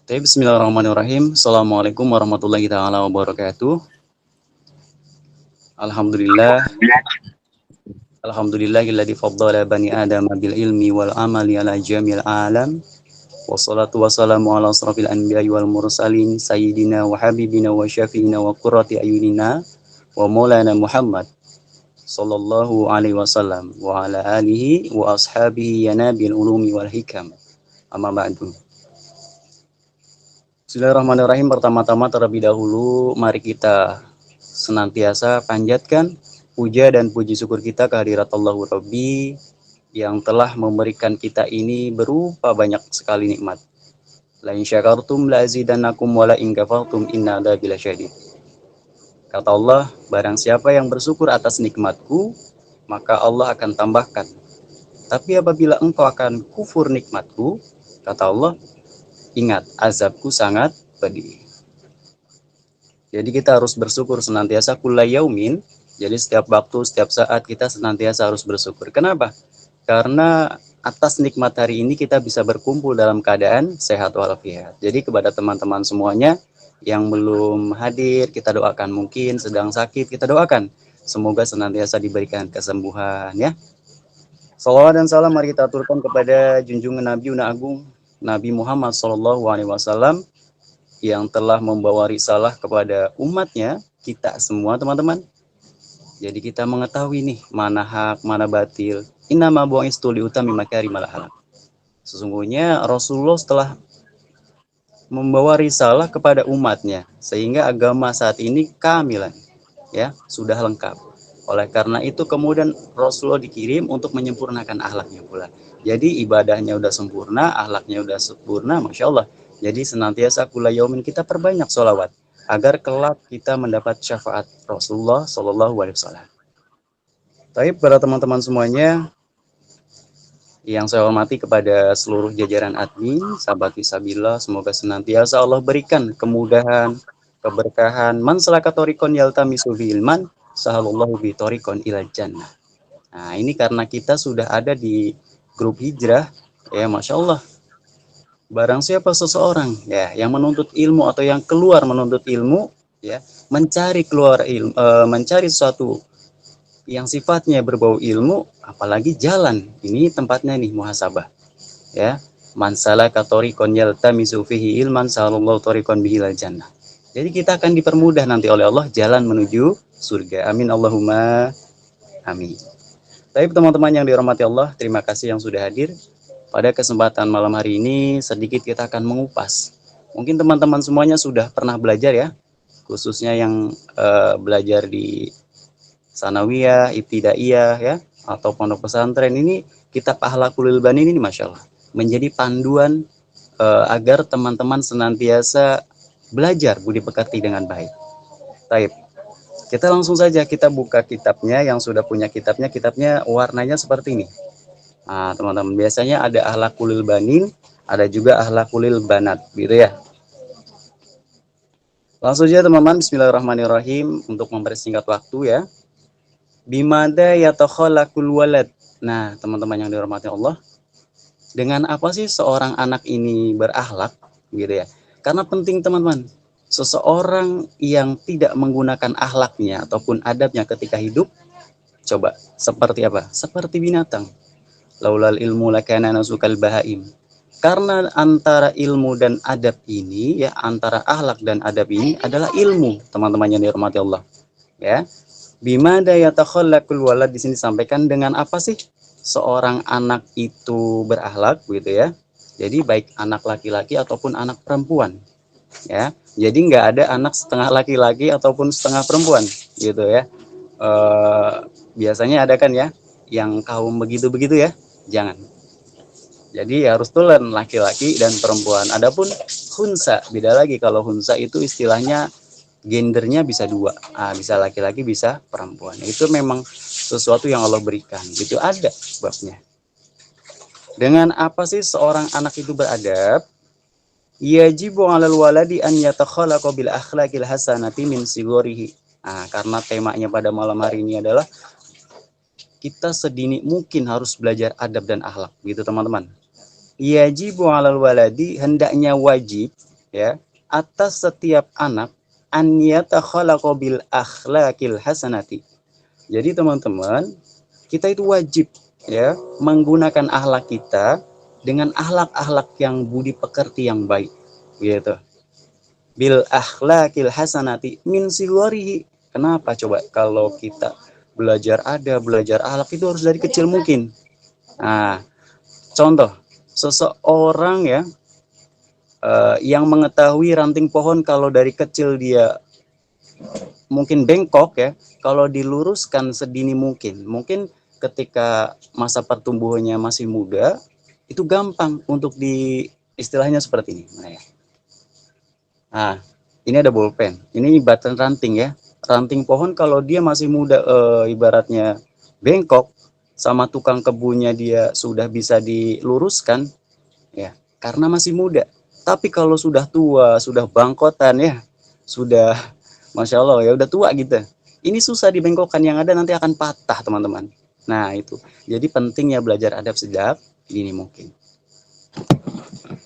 Bismillahirrahmanirrahim. Assalamualaikum warahmatullahi taala wabarakatuh. Alhamdulillah, alhamdulillahilladzi faddala bani Adam bil ilmi wal amali ala jamil alam. Wassalatu wassalamu ala asrafil anbiya'i wal mursalin sayyidina wa habibina wa syafiina wa qurrati ayunina wa maulana Muhammad sallallahu alaihi wasallam wa ala alihi wa ashabihi ya nabil ulumi wal hikam. Amma ba'du. Bismillahirrahmanirrahim. Pertama-tama terlebih dahulu mari kita senantiasa panjatkan puja dan puji syukur kita kehadirat Allahu Rabbi yang telah memberikan kita ini berupa banyak sekali nikmat. La in syakartum la azidannakum wa la in kafartum inna adzabi lasyadid. Kata Allah, barang siapa yang bersyukur atas nikmatku, maka Allah akan tambahkan. Tapi apabila engkau akan kufur nikmatku, kata Allah, ingat, azabku sangat pedih. Jadi kita harus bersyukur senantiasa kulla yaumin. Jadi setiap waktu, setiap saat kita senantiasa harus bersyukur. Kenapa? Karena atas nikmat hari ini kita bisa berkumpul dalam keadaan sehat walafiat. Jadi kepada teman-teman semuanya yang belum hadir, kita doakan, mungkin sedang sakit, kita doakan. Semoga senantiasa diberikan kesembuhan ya. Salawat dan salam mari kita aturkan kepada junjungan Nabi Agung Nabi Muhammad SAW yang telah membawa risalah kepada umatnya, kita semua teman-teman. Jadi kita mengetahui nih mana hak, mana batil. Innama bu'istu liutami makarimal akhlaq. Sesungguhnya Rasulullah setelah membawa risalah kepada umatnya sehingga agama saat ini kamilan, ya, sudah lengkap. Oleh karena itu kemudian Rasulullah dikirim untuk menyempurnakan akhlaknya pula. Jadi ibadahnya udah sempurna, akhlaknya udah sempurna, Masya Allah. Jadi senantiasa kula yaumin kita perbanyak sholawat agar kelak kita mendapat syafaat Rasulullah SAW. Tapi para teman-teman semuanya yang saya hormati, kepada seluruh jajaran admin, sahabat Fisabilillah, semoga senantiasa Allah berikan kemudahan, keberkahan, man salaka thoriqan yaltamisu fihi ilman sahalallahu bi thoriqan ilal jannah. Nah, ini karena kita sudah ada di grup hijrah, ya Masya Allah. Barang siapa seseorang ya yang menuntut ilmu atau yang keluar menuntut ilmu, ya, mencari keluar ilmu, mencari sesuatu yang sifatnya berbau ilmu, apalagi jalan, ini tempatnya nih muhasabah, ya. Man salaka thoriqan yaltamisu fihi ilman sahalallahu thoriqan bihil jannah. Jadi kita akan dipermudah nanti oleh Allah jalan menuju surga. Amin Allahumma amin. Tapi teman-teman yang dirahmati Allah, terima kasih yang sudah hadir. Pada kesempatan malam hari ini sedikit kita akan mengupas. Mungkin teman-teman semuanya sudah pernah belajar ya, khususnya yang belajar di sanawiyah, ibtidaiyah ya, atau pondok pesantren. Ini kitab Akhlaqul Ilbani ini Masya Allah menjadi panduan agar teman-teman senantiasa belajar budi pekerti dengan baik. Baik, kita langsung saja kita buka kitabnya. Yang sudah punya kitabnya warnanya seperti ini. Nah, teman-teman, biasanya ada Akhlaqul Banin, ada juga Akhlaqul Banat, gitu ya. Langsung saja teman-teman, bismillahirrahmanirrahim, untuk mempersingkat waktu ya. Bimada yatakhalaqul walad. Nah, teman-teman yang dirahmati Allah, dengan apa sih seorang anak ini berakhlak, gitu ya. Karena penting teman-teman, seseorang yang tidak menggunakan akhlaknya ataupun adabnya ketika hidup, coba seperti apa? Seperti binatang. Laulal ilmu lakana nasukal bahaim. Karena antara ilmu dan adab ini, ya, antara akhlak dan adab ini adalah ilmu, teman-teman yang dirahmati Allah. Ya. Bimada yatakhallaqul walad, di sini disampaikan dengan apa sih seorang anak itu berakhlak, gitu ya. Jadi baik anak laki-laki ataupun anak perempuan, ya. Jadi nggak ada anak setengah laki-laki ataupun setengah perempuan, gitu ya. Biasanya ada kan ya yang kaum begitu-begitu ya, jangan. Jadi harus tulen laki-laki dan perempuan. Adapun hunsa beda lagi. Kalau hunsa itu istilahnya gendernya bisa dua, bisa laki-laki bisa perempuan. Itu memang sesuatu yang Allah berikan, itu ada sebabnya. Dengan apa sih seorang anak itu beradab? Yajibu 'alal waladi an yatakhalaqa bil akhlaqil hasanati min sigorihi. Karena temanya pada malam hari ini adalah kita sedini mungkin harus belajar adab dan akhlak, gitu teman-teman. Yajibu 'alal waladi, hendaknya wajib ya, atas setiap anak an yatakhalaqa bil akhlaqil hasanati. Jadi teman-teman, kita itu wajib ya menggunakan akhlak kita dengan akhlak-akhlak yang budi pekerti yang baik gitu. Bil akhlaqil hasanati min sigorihi. Kenapa coba kalau kita belajar akhlak itu harus dari kecil mungkin. Nah, contoh seseorang ya yang mengetahui ranting pohon kalau dari kecil dia mungkin bengkok ya, kalau diluruskan sedini mungkin ketika masa pertumbuhannya masih muda, itu gampang untuk di istilahnya seperti ini. Nah, ini ada bolpen, ini batang ranting ya, ranting pohon kalau dia masih muda ibaratnya bengkok, sama tukang kebunnya dia sudah bisa diluruskan ya, karena masih muda. Tapi kalau sudah tua, sudah bangkotan ya, sudah Masya Allah ya udah tua gitu. Ini susah dibengkokkan, yang ada nanti akan patah teman-teman. Nah itu, jadi pentingnya belajar adab sejak dini mungkin.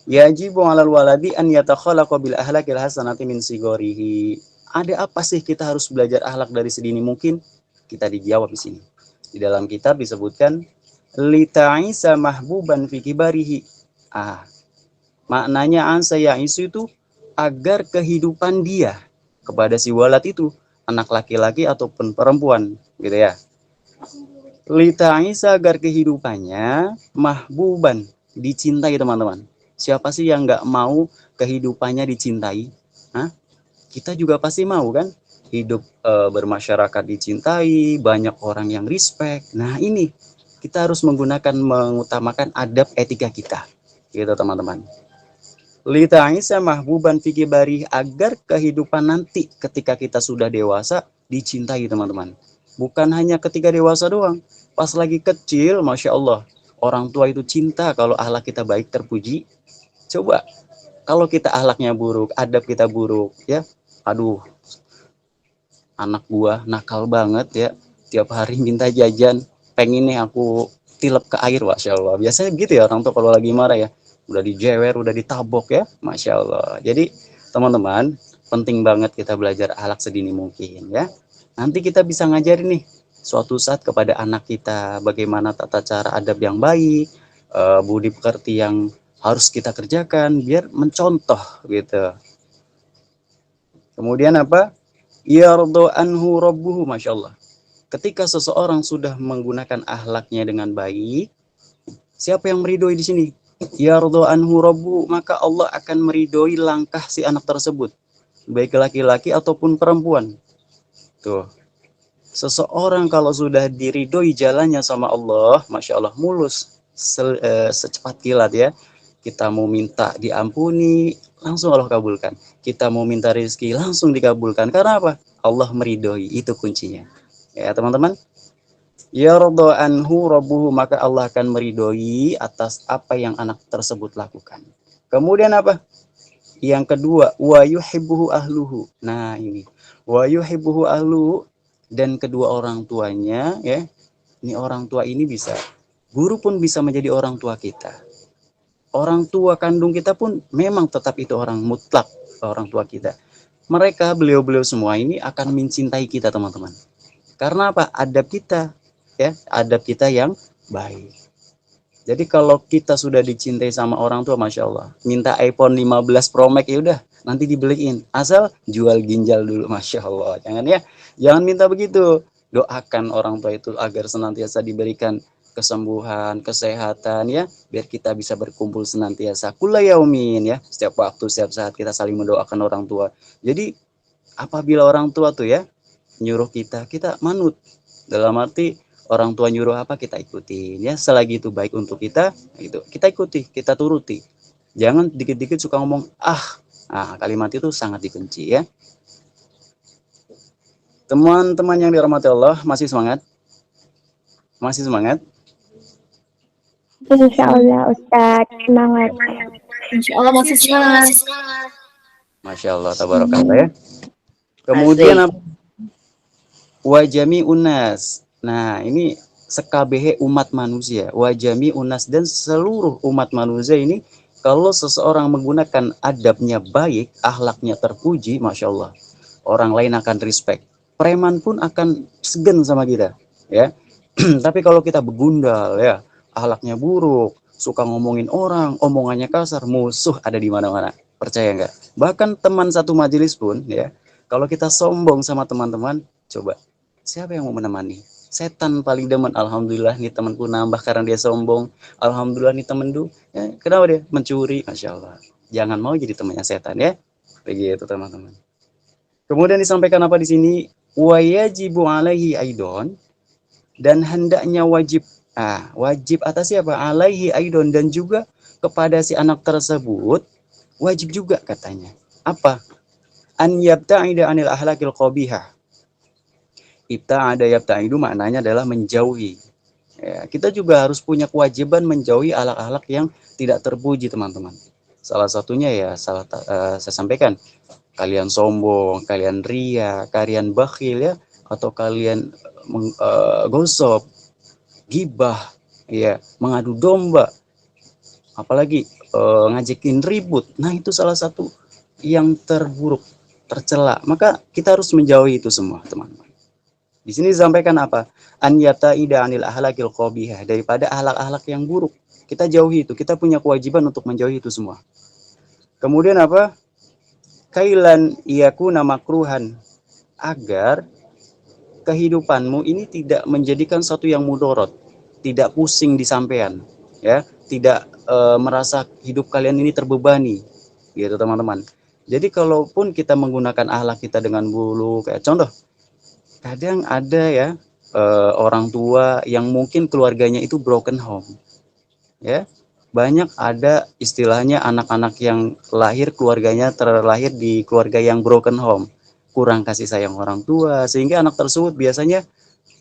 Yajibu 'alal waladi an yatakhalaqa bil ahlakil hasanati min sigorihi. Ada apa sih kita harus belajar akhlak dari sedini mungkin? Kita dijawab di sini. Di dalam kitab disebutkan lita'isa mahbuban fi kibarihi. Maknanya ansa ya'isu itu agar kehidupan dia kepada si walad itu, anak laki-laki ataupun perempuan gitu ya. Lita'isa agar kehidupannya mahbuban, dicintai teman-teman. Siapa sih yang nggak mau kehidupannya dicintai? Hah? Kita juga pasti mau kan? Hidup bermasyarakat dicintai, banyak orang yang respect. Nah ini, kita harus mengutamakan adab etika kita. Gitu teman-teman. Lita'isa mahbuban fi kibari, agar kehidupan nanti ketika kita sudah dewasa dicintai teman-teman. Bukan hanya ketika dewasa doang. Pas lagi kecil, Masya Allah, orang tua itu cinta kalau akhlak kita baik, terpuji. Coba, kalau kita akhlaknya buruk, adab kita buruk, ya, aduh, anak gua nakal banget ya, tiap hari minta jajan, pengen nih aku tilep ke air, Masya Allah. Biasanya gitu ya orang tua kalau lagi marah ya, udah dijewer, udah ditabok ya, Masya Allah. Jadi teman-teman, penting banget kita belajar akhlak sedini mungkin ya. Nanti kita bisa ngajarin nih suatu saat kepada anak kita bagaimana tata cara adab yang baik, budi pekerti yang harus kita kerjakan biar mencontoh gitu. Kemudian apa? Yardo anhu rabbuhu, Masya Allah. Ketika seseorang sudah menggunakan akhlaknya dengan baik, siapa yang meridhoi di sini? Yardo anhu rabbuhu, maka Allah akan meridhoi langkah si anak tersebut, baik laki-laki ataupun perempuan. Tuh, seseorang kalau sudah diridhoi jalannya sama Allah, Masya Allah, mulus secepat kilat ya. Kita mau minta diampuni, langsung Allah kabulkan. Kita mau minta rezeki, langsung dikabulkan. Karena apa? Allah meridhoi, itu kuncinya. Ya teman-teman. Yardo anhu rabbuhu, maka Allah akan meridhoi atas apa yang anak tersebut lakukan. Kemudian apa? Yang kedua, wa yuhibbuhu ahluhu. Nah ini, wa yuhibbuhu ahluhu, dan kedua orang tuanya ya. Ini orang tua ini bisa, guru pun bisa menjadi orang tua kita. Orang tua kandung kita pun memang tetap itu orang mutlak, orang tua kita. Mereka, beliau-beliau semua ini akan mencintai kita teman-teman. Karena apa? Adab kita, ya, adab kita yang baik. Jadi kalau kita sudah dicintai sama orang tua, Masya Allah, minta iPhone 15 Pro Max ya udah, nanti dibeliin. Asal jual ginjal dulu, Masya Allah. Jangan ya, jangan minta begitu. Doakan orang tua itu agar senantiasa diberikan kesembuhan, kesehatan ya, biar kita bisa berkumpul senantiasa. Kula yaumin ya, setiap waktu, setiap saat kita saling mendoakan orang tua. Jadi apabila orang tua tuh ya nyuruh kita, kita manut. Dalam arti orang tua nyuruh apa kita ikuti ya, selagi itu baik untuk kita, itu kita ikuti, kita turuti. Jangan dikit-dikit suka ngomong nah, kalimat itu sangat dibenci ya. Teman-teman yang dirahmati Allah, masih semangat? Masih semangat? Insya Allah Ustaz, semangat. Insya Allah masih semangat. Masya Allah, tabarakallah ya. Kemudian apa? Wajami unas. Nah ini sekabehe umat manusia. Wajami unas, dan seluruh umat manusia ini Kalau seseorang menggunakan adabnya baik, akhlaknya terpuji, masya Allah, orang lain akan respect. Preman pun akan segan sama kita, ya. Tapi kalau kita begundal, ya, akhlaknya buruk, suka ngomongin orang, omongannya kasar, musuh ada di mana-mana. Percaya nggak? Bahkan teman satu majelis pun, ya, kalau kita sombong sama teman-teman, coba siapa yang mau menemani? Setan paling demen. Alhamdulillah nih temanku nambah karena dia sombong. Alhamdulillah nih temenku, ya, kenapa dia mencuri? Masya Allah. Jangan mau jadi temannya setan, ya. Begitu teman-teman. Kemudian disampaikan apa di sini? Wayajibu alaihi aidon, dan hendaknya wajib, wajib atas siapa? Alaihi aidon, dan juga kepada si anak tersebut wajib juga katanya. Apa? An yabta'ida anil ahlakil qabihah. Ibta'ada yabta'idu maknanya adalah menjauhi. Ya, kita juga harus punya kewajiban menjauhi akhlak-akhlak yang tidak terpuji, teman-teman. Salah satunya ya saya sampaikan, kalian sombong, kalian ria, kalian bakhil, ya, atau kalian gosip, gibah, ya, mengadu domba, apalagi ngajakin ribut. Nah, itu salah satu yang terburuk, tercela. Maka kita harus menjauhi itu semua, teman-teman. Di sini disampaikan apa? An yata'ida anil ahlakil qabihah, daripada ahlak-ahlak yang buruk. Kita jauhi itu, kita punya kewajiban untuk menjauhi itu semua. Kemudian apa? Kailan iyakuna makruhan, agar kehidupanmu ini tidak menjadikan sesuatu yang mudorot, tidak pusing di sampean, ya, tidak merasa hidup kalian ini terbebani, gitu teman-teman. Jadi kalaupun kita menggunakan akhlak kita dengan bulu, kayak contoh, kadang ada ya orang tua yang mungkin keluarganya itu broken home, ya, banyak ada istilahnya anak-anak yang lahir keluarganya terlahir di keluarga yang broken home, kurang kasih sayang orang tua, sehingga anak tersebut biasanya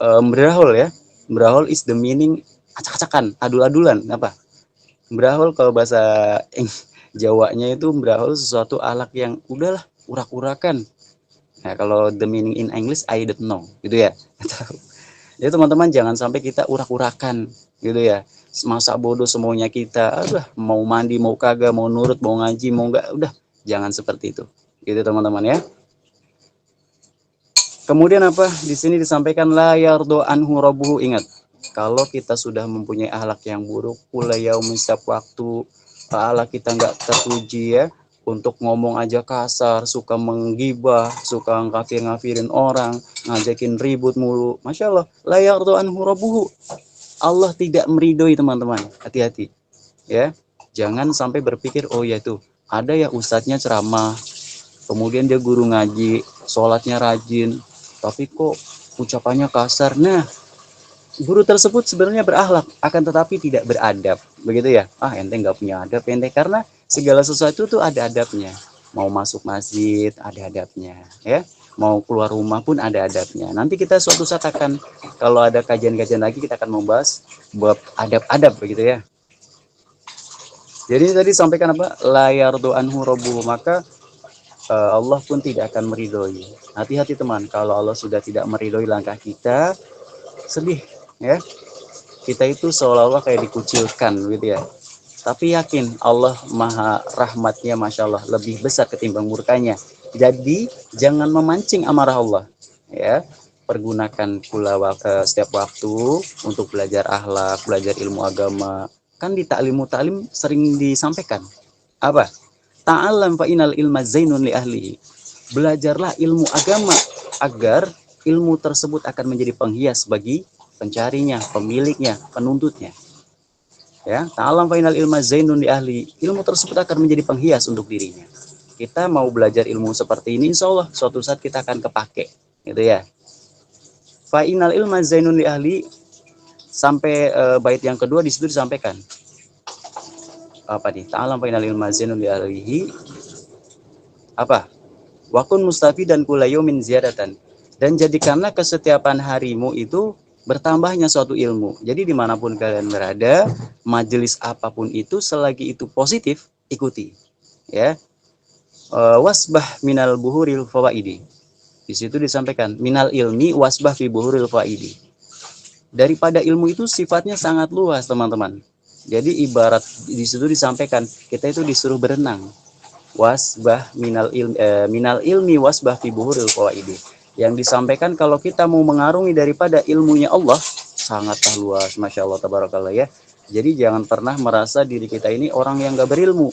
berahol, ya. Berahol is the meaning acak-acakan, adul-adulan. Apa? Berahol kalau bahasa Jawanya itu berahol sesuatu ahlak yang udahlah urak-urakan. Nah, kalau the meaning in English I don't know, gitu ya. Jadi teman-teman jangan sampai kita urak-urakan, gitu ya. Masa bodoh semuanya kita, udah mau mandi, mau kagak, mau nurut, mau ngaji, mau enggak, udah jangan seperti itu. Gitu teman-teman, ya. Kemudian apa? Di sini disampaikan la yardo anhu rabbuhu, ingat. Kalau kita sudah mempunyai akhlak yang buruk, kula yaumin, setiap waktu akhlak kita enggak terpuji, ya. Untuk ngomong aja kasar, suka menggibah, suka ngafir-ngafirin orang, ngajakin ribut mulu. Masya Allah, la yardo anhu rabbuhu. Allah tidak meridhoi, teman-teman. Hati-hati, ya. Jangan sampai berpikir, oh ya itu, ada ya ustadznya ceramah, kemudian dia guru ngaji, sholatnya rajin, tapi kok ucapannya kasar. Nah, guru tersebut sebenarnya berakhlak, akan tetapi tidak beradab, begitu ya. Ente nggak punya adab, ente, karena segala sesuatu tuh ada adabnya. Mau masuk masjid ada adabnya, ya. Mau keluar rumah pun ada adabnya. Nanti kita suatu saat akan, kalau ada kajian-kajian lagi, kita akan membahas bab adab-adab, begitu ya. Jadi tadi sampaikan apa? La yardu anhu rabbuhu, maka Allah pun tidak akan meridhoi. Hati-hati teman, kalau Allah sudah tidak meridhoi langkah kita, sedih, ya. Kita itu seolah-olah kayak dikucilkan, gitu ya. Tapi yakin Allah maha rahmatnya, masya Allah, lebih besar ketimbang murkanya. Jadi jangan memancing amarah Allah, ya. Pergunakan pula setiap waktu untuk belajar akhlak, belajar ilmu agama. Kan di ta'lim sering disampaikan apa? Ta'allam fa inal ilma zainun li ahlihi. Belajarlah ilmu agama agar ilmu tersebut akan menjadi penghias bagi pencarinya, pemiliknya, penuntutnya. Ya, ta'allam fa inal ilma zainun li ahli. Ilmu tersebut akan menjadi penghias untuk dirinya. Kita mau belajar ilmu seperti ini, insya Allah suatu saat kita akan kepake, gitu ya. Fa inal ilma zainun li ahli, sampai bait yang kedua di situ disampaikan apa nih? Ta'allam fa inal ilma zainun li ahlihi, apa? Wakun mustafi dan kulayumin ziyadatan, dan jadikanlah kesetiapan harimu itu bertambahnya suatu ilmu. Jadi dimanapun kalian berada, majelis apapun itu, selagi itu positif, ikuti, ya. Wasbah minal buhuril fawaidi. Di situ disampaikan minal ilmi wasbah fi buhuril fawaidi. Daripada ilmu itu sifatnya sangat luas, teman-teman. Jadi ibarat di situ disampaikan kita itu disuruh berenang. Wasbah minal ilmi wasbah fi buhuril qawaidi. Yang disampaikan kalau kita mau mengarungi daripada ilmunya Allah sangatlah luas, masya Allah tabarakallah ya. Jadi jangan pernah merasa diri kita ini orang yang gak berilmu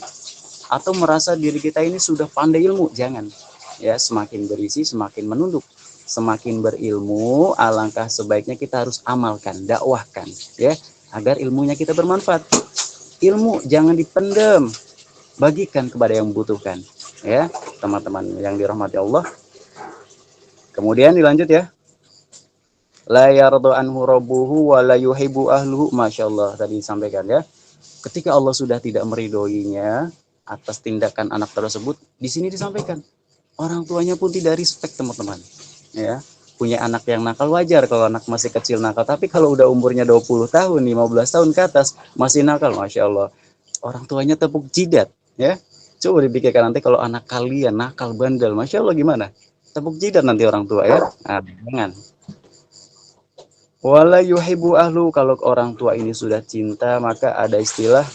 atau merasa diri kita ini sudah pandai ilmu, jangan. Ya, semakin berisi semakin menunduk. Semakin berilmu, alangkah sebaiknya kita harus amalkan, dakwahkan ya, agar ilmunya kita bermanfaat. Ilmu jangan dipendam, bagikan kepada yang membutuhkan ya, teman-teman yang dirahmati Allah. Kemudian dilanjut ya. La yardu anhu rabbuhu wa la yuhibbu ahluhu, masyaallah tadi disampaikan ya. Ketika Allah sudah tidak meridhoinya atas tindakan anak tersebut, di sini disampaikan orang tuanya pun tidak respect, teman-teman. Ya, punya anak yang nakal wajar kalau anak masih kecil nakal, tapi kalau udah umurnya 20 tahun, 15 tahun ke atas masih nakal, masya Allah. Orang tuanya tepuk jidat, ya. Coba dipikirkan nanti kalau anak kalian nakal bandel, masya Allah gimana? Tepuk jidat nanti orang tua ya. Nah, jangan. Wala yuhibbu ahlu, kalau orang tua ini sudah cinta maka ada istilah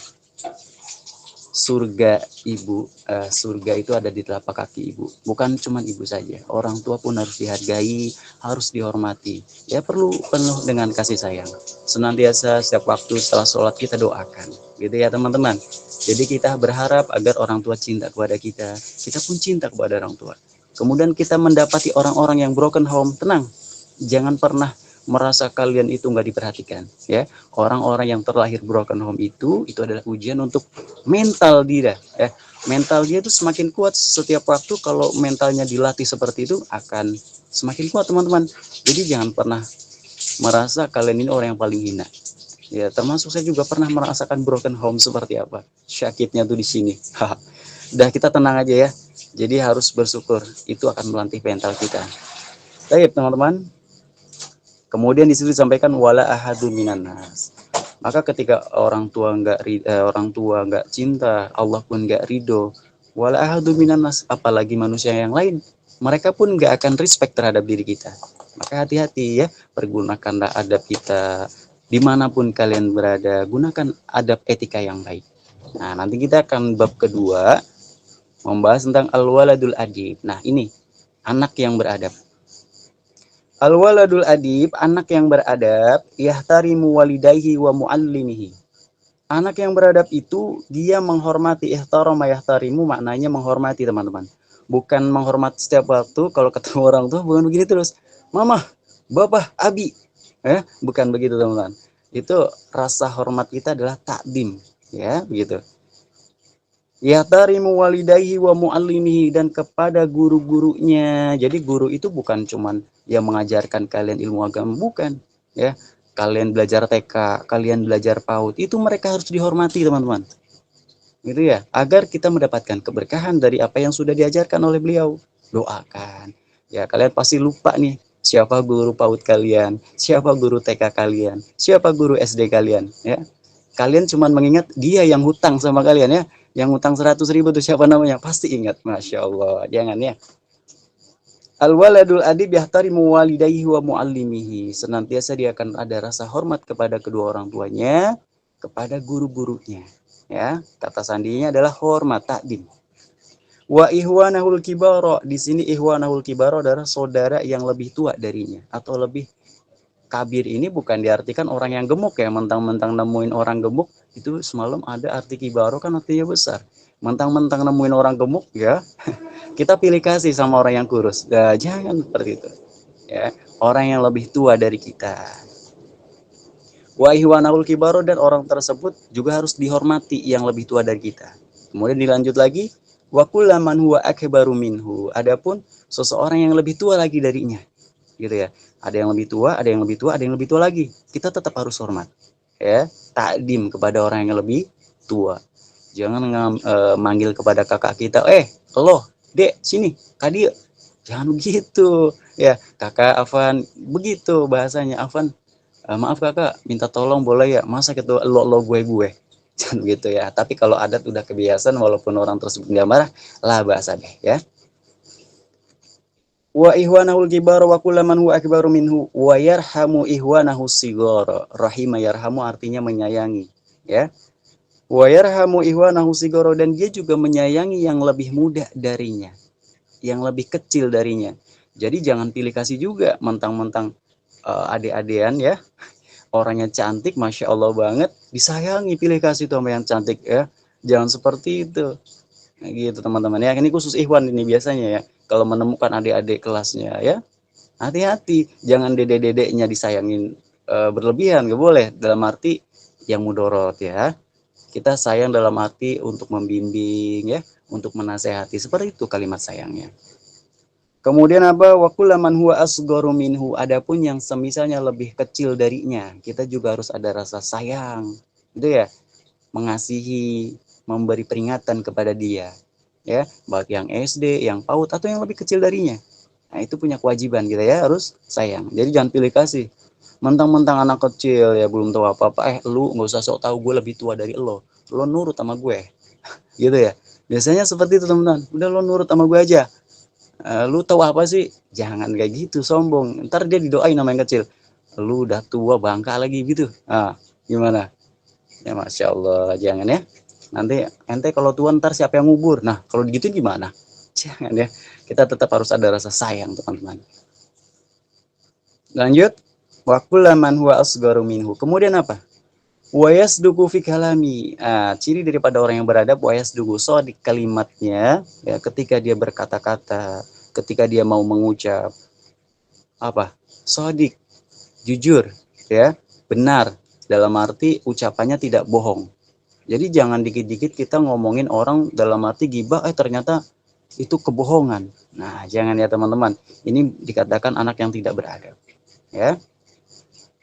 surga ibu. Surga itu ada di telapak kaki ibu. Bukan cuma ibu saja, orang tua pun harus dihargai, harus dihormati ya, perlu penuh dengan kasih sayang. Senantiasa setiap waktu setelah sholat kita doakan gitu ya teman-teman. Jadi kita berharap agar orang tua cinta kepada kita, kita pun cinta kepada orang tua. Kemudian kita mendapati orang-orang yang broken home, tenang, jangan pernah merasa kalian itu nggak diperhatikan ya. Orang-orang yang terlahir broken home itu adalah ujian untuk mental dia ya. Mental dia itu semakin kuat setiap waktu. Kalau mentalnya dilatih seperti itu akan semakin kuat teman-teman. Jadi jangan pernah merasa kalian ini orang yang paling hina ya. Termasuk saya juga pernah merasakan broken home seperti apa, sakitnya tuh di sini. Udah, kita tenang aja ya. Jadi harus bersyukur, itu akan melatih mental kita. Baik teman-teman. Kemudian di situ disampaikan wala ahadu minan nas. Maka ketika orang tua nggak cinta, Allah pun nggak ridho, wala ahadu minan nas, apalagi manusia yang lain, mereka pun nggak akan respect terhadap diri kita. Maka hati-hati ya, pergunakanlah adab kita dimanapun kalian berada, gunakan adab etika yang baik. Nah, nanti kita akan bab kedua membahas tentang al-waladul adib. Nah, ini anak yang beradab. Al-waladul adib, anak yang beradab, yahtarimu walidayhi wa muallimihi. Anak yang beradab itu dia menghormati, ihtarama yahtarimu maknanya menghormati teman-teman. Bukan menghormati setiap waktu kalau ketemu orang tua bukan begini terus. Mama, bapak, abi. Bukan begitu teman-teman. Itu rasa hormat kita adalah takdim, ya, begitu. Yahtarimu walidayhi wa muallimihi, dan kepada guru-gurunya. Jadi guru itu bukan cuman yang mengajarkan kalian ilmu agama, bukan ya. Kalian belajar TK, kalian belajar PAUD, itu mereka harus dihormati teman-teman. Gitu ya, agar kita mendapatkan keberkahan dari apa yang sudah diajarkan oleh beliau. Doakan. Ya, kalian pasti lupa nih siapa guru PAUD kalian, siapa guru TK kalian, siapa guru SD kalian ya. Kalian cuma mengingat dia yang hutang sama kalian ya. Yang hutang 100.000 itu siapa namanya? Pasti ingat. Masya Allah. Jangan ya. Al-waladul adib yahtarimu walidayhi wa muallimihi. Senantiasa dia akan ada rasa hormat kepada kedua orang tuanya, kepada guru-gurunya. Ya, kata sandinya adalah hormat, takdim. Wa ihwanahul kibaro. Di sini ihwanahul kibaro adalah saudara yang lebih tua darinya atau lebih kabir. Ini bukan diartikan orang yang gemuk ya, mentang-mentang nemuin orang gemuk. Itu semalam ada arti kibaro kan artinya besar. Mentang-mentang nemuin orang gemuk ya, kita pilih kasih sama orang yang kurus. Nah, jangan seperti itu. Ya, orang yang lebih tua dari kita. Wa ihwanahul kibaro, dan orang tersebut juga harus dihormati yang lebih tua dari kita. Kemudian dilanjut lagi, wa kullaman huwa akbaru minhu. Adapun seseorang yang lebih tua lagi darinya. Gitu ya. Ada yang lebih tua, ada yang lebih tua, ada yang lebih tua lagi. Kita tetap harus hormat. Ya, takdim kepada orang yang lebih tua. Jangan manggil kepada kakak kita, lo, dek, sini, kadia. Jangan begitu. Ya, kakak Afan, begitu bahasanya. Afan, maaf kakak, minta tolong boleh ya? Masa gitu lo gue. Jangan begitu ya. Tapi kalau adat udah kebiasaan, walaupun orang tersebut nggak marah, lah bahasa deh ya. Wa ihwanahul kibar wa kullaman huwa akbaru minhu wa yarhamu ihwanahu sigara. Rahima yarhamu artinya menyayangi. ya. Wa yarhamu ihwanahu sigoro, dan dia juga menyayangi yang lebih muda darinya, yang lebih kecil darinya. Jadi jangan pilih kasih juga mentang-mentang adik-adian ya, orangnya cantik, masya Allah banget, disayangi, pilih kasih tuh sama yang cantik ya. Jangan seperti itu. Nah, gitu teman-teman ya. Ini khusus Ikhwan ini biasanya ya. Kalau menemukan adik-adik kelasnya ya, hati-hati, jangan dedek-dedeknya disayangin berlebihan, gak boleh. Dalam arti yang mudorot ya. Kita sayang dalam arti untuk membimbing ya, untuk menasehati. Seperti itu kalimat sayangnya. Kemudian apa? Wa kullaman huwa asgharu minhu. Adapun yang semisalnya lebih kecil darinya, kita juga harus ada rasa sayang. Itu ya, mengasihi, memberi peringatan kepada dia. Ya, baik yang SD, yang PAUD atau yang lebih kecil darinya. Nah, itu punya kewajiban kita ya, harus sayang. Jadi jangan pilih kasih. Mentang-mentang anak kecil ya belum tahu apa-apa, lu nggak usah sok tahu, gue lebih tua dari lo nurut sama gue. Gitu ya. Biasanya seperti itu teman-teman. Udah lo nurut sama gue aja. Lu tahu apa sih? Jangan kayak gitu, sombong. Ntar dia didoain sama yang kecil. Lu udah tua bangka lagi gitu. Ah, gimana? Ya Masya Allah, jangan ya. Nanti ente kalau tua ntar siapa yang ngubur? Nah, kalau gitu gimana? Jangan ya. Kita tetap harus ada rasa sayang, teman-teman. Lanjut. Wa kullaman huwa asgharu minhu. Kemudian apa? Wa yasduqu fi kalami. Ciri daripada orang yang beradab, wa yasduqu, shadiq kalimatnya ya, ketika dia berkata-kata, ketika dia mau mengucap apa? Shadiq, jujur ya, benar, dalam arti ucapannya tidak bohong. Jadi jangan dikit-dikit kita ngomongin orang dalam arti gibah, ternyata itu kebohongan. Nah, jangan ya teman-teman. Ini dikatakan anak yang tidak beradab. Ya.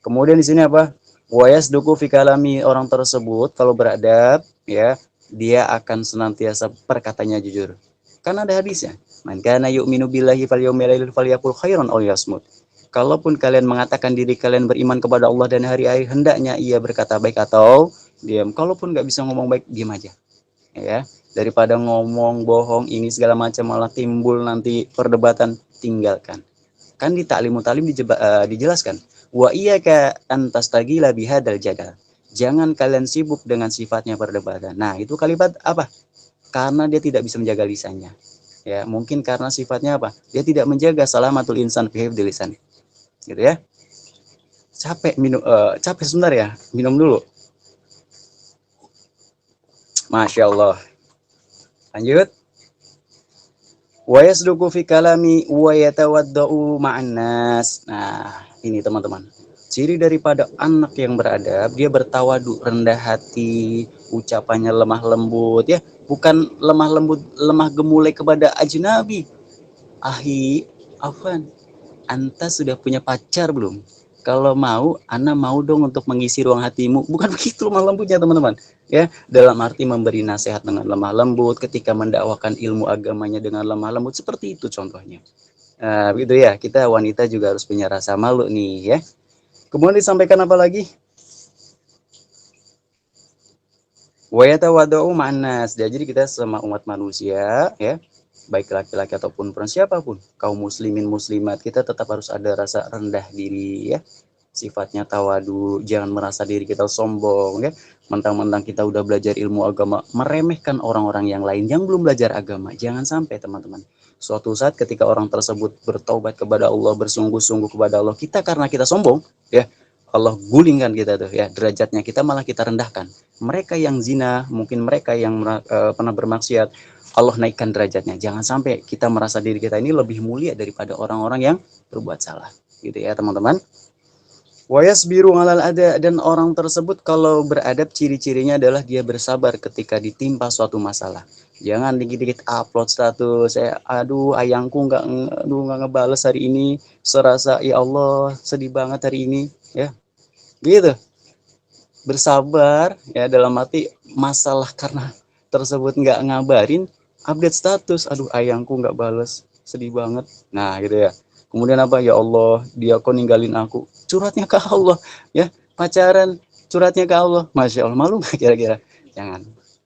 Kemudian di sini apa? Wa yasduqu fi kalami, orang tersebut kalau beradab ya, dia akan senantiasa perkataannya jujur. Kan ada hadisnya. Man kana yu'minu billahi falyumil falyakul khairan aw yasmut. Kalaupun kalian mengatakan diri kalian beriman kepada Allah dan hari akhir, hendaknya ia berkata baik atau diam. Kalaupun nggak bisa ngomong baik, diam aja. Ya, daripada ngomong bohong ini segala macam malah timbul nanti perdebatan, tinggalkan. Kan di Ta'limu Ta'lim dijelaskan, wa iyyaka an tastagila bihadzal jadal. Jangan kalian sibuk dengan sifatnya perdebatan. Nah, itu kalimat apa? Karena dia tidak bisa menjaga lisannya. Ya, mungkin karena sifatnya apa? Dia tidak menjaga salamatul insan fi hifdzil lisan. Gitu ya. Capek sebentar ya. Minum dulu. Masya Allah. Lanjut. Wa yasduqu fi kalami wa yatawaddau ma'an nas. Nah, ini teman-teman. Ciri daripada anak yang beradab, dia bertawadu, rendah hati, ucapannya lemah lembut ya, bukan lemah lembut, lemah gemulai kepada ajnabi. Ahi, Afan, anta sudah punya pacar belum? Kalau mau, Ana mau dong untuk mengisi ruang hatimu. Bukan begitu lemah lembutnya teman-teman. Ya, dalam arti memberi nasihat dengan lemah lembut, ketika mendakwakan ilmu agamanya dengan lemah lembut, seperti itu contohnya. Begitu ya. Kita wanita juga harus punya rasa malu nih ya. Kemudian disampaikan apa lagi? Wa yatawadau ma'nas. Jadi kita sama umat manusia ya, baik laki-laki ataupun perempuan, siapapun, kaum muslimin muslimat, kita tetap harus ada rasa rendah diri ya, sifatnya tawadu, jangan merasa diri kita sombong ya, mentang-mentang kita udah belajar ilmu agama meremehkan orang-orang yang lain yang belum belajar agama. Jangan sampai teman-teman, suatu saat ketika orang tersebut bertaubat kepada Allah, bersungguh-sungguh kepada Allah, kita karena kita sombong ya, Allah gulingkan kita tuh ya, derajatnya kita malah kita rendahkan. Mereka yang zina, mungkin mereka yang pernah bermaksiat, Allah naikkan derajatnya. Jangan sampai kita merasa diri kita ini lebih mulia daripada orang-orang yang berbuat salah. Gitu ya teman-teman. Wa yasbiru 'alal ada, dan orang tersebut kalau beradab ciri-cirinya adalah dia bersabar ketika ditimpa suatu masalah. Jangan dikit-dikit upload status, aduh ayangku nggak ngebales hari ini, serasa ya Allah sedih banget hari ini, ya gitu. Bersabar ya, dalam arti masalah karena tersebut nggak ngabarin, update status, aduh ayangku nggak bales, sedih banget. Nah gitu ya. Kemudian apa, ya Allah dia kok ninggalin aku, curhatnya ke Allah ya, pacaran curhatnya ke Allah. Masya Allah, malu nggak kira-kira?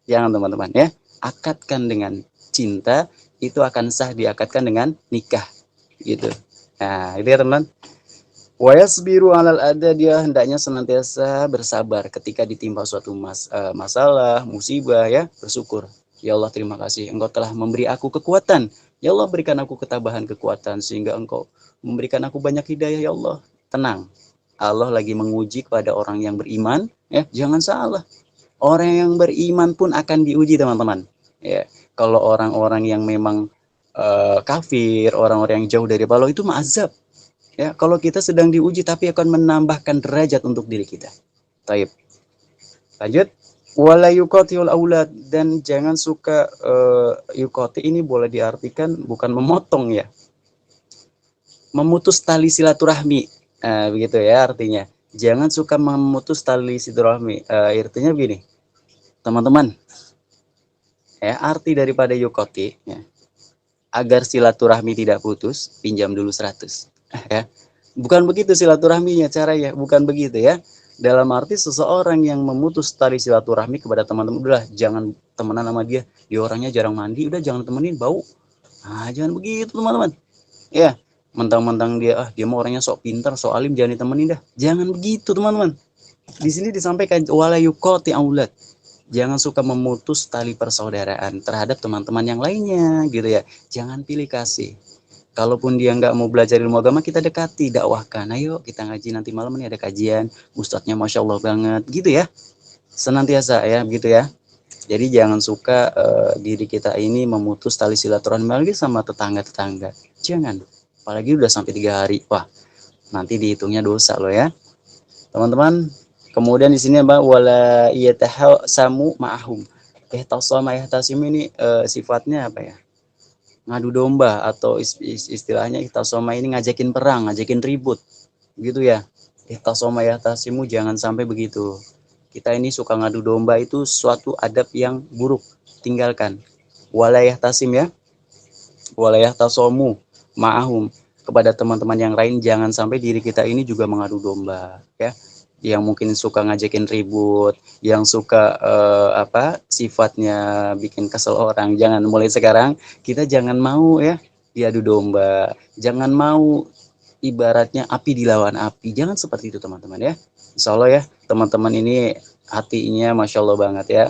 Jangan teman-teman ya, akadkan dengan cinta, itu akan sah diakadkan dengan nikah gitu. Nah itu ya teman. Wa yasbiru 'alal adza, dia hendaknya senantiasa bersabar ketika ditimpa suatu masalah, musibah ya, bersyukur. Ya Allah, terima kasih Engkau telah memberi aku kekuatan. Ya Allah, berikan aku ketabahan, kekuatan sehingga Engkau memberikan aku banyak hidayah ya Allah. Tenang. Allah lagi menguji kepada orang yang beriman, ya, jangan salah. Orang yang beriman pun akan diuji, teman-teman. Ya, kalau orang-orang yang memang kafir, orang-orang yang jauh dari Allah itu ma'azab. Ya, kalau kita sedang diuji tapi akan menambahkan derajat untuk diri kita. Taib. Lanjut. Wala yuqatiul aulad, dan jangan suka yuqati ini boleh diartikan bukan memotong ya. Memutus tali silaturahmi. Begitu ya artinya. Jangan suka memutus tali silaturahmi. Artinya begini. Teman-teman, ya, arti daripada yuqati ya. Agar silaturahmi tidak putus, pinjam dulu 100. Ya. Bukan begitu silaturahminya caranya, bukan begitu ya. Dalam arti seseorang yang memutus tali silaturahmi kepada teman-teman, udah jangan temenan sama dia orangnya jarang mandi, udah jangan temenin, bau. Jangan begitu teman-teman. Ya, mentang-mentang dia mau orangnya sok pintar, sok alim, jangan ditemenin dah. Jangan begitu teman-teman. Di sini disampaikan wala yuqati aulad. Jangan suka memutus tali persaudaraan terhadap teman-teman yang lainnya gitu ya. Jangan pilih kasih. Kalaupun dia nggak mau belajar ilmu agama, kita dekati, dakwahkan. Ayo kita ngaji nanti malam ini ada kajian, ustadznya Masya Allah banget, gitu ya. Senantiasa ya, begitu ya. Jadi jangan suka diri kita ini memutus tali silaturahmi lagi sama tetangga-tetangga. Jangan. Apalagi udah sampai 3 hari. Wah, nanti dihitungnya dosa loh ya. Teman-teman, kemudian di sini Mbak wala yatahasamu ma'ahum. Ihtasama yahtasimu ini sifatnya apa ya? Ngadu domba atau istilahnya ihtasama ini ngajakin perang, ngajakin ribut. Gitu ya. Ihtasama yahtasimu, jangan sampai begitu. Kita ini suka ngadu domba itu suatu adab yang buruk. Tinggalkan. Wala yahtasim ya. Wala yahtasamu ma'ahum. Kepada teman-teman yang lain, jangan sampai diri kita ini juga mengadu domba ya. Yang mungkin suka ngajakin ribut, yang suka sifatnya bikin kesel orang. Jangan, mulai sekarang kita jangan mau ya diadu domba, jangan mau ibaratnya api dilawan api. Jangan seperti itu teman-teman ya. Insya Allah ya teman-teman ini hatinya Masya Allah banget ya.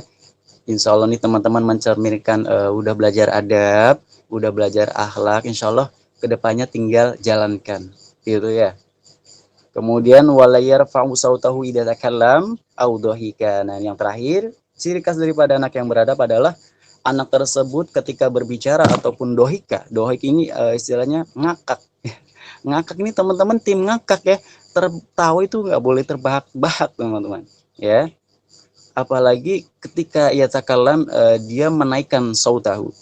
Insya Allah nih teman-teman mencerminkan udah belajar adab, udah belajar akhlak. Insya Allah kedepannya tinggal jalankan gitu ya. Kemudian walayar fa'usautahu idza takallam au dhahika. Nah, yang terakhir, ciri khas daripada anak yang beradab adalah anak tersebut ketika berbicara ataupun dohika. Dohik ini istilahnya ngakak. Ngakak ini teman-teman, tim ngakak ya. Tertawa itu nggak boleh terbahak-bahak teman-teman. Ya. Apalagi ketika ia takallam dia menaikkan sautahu.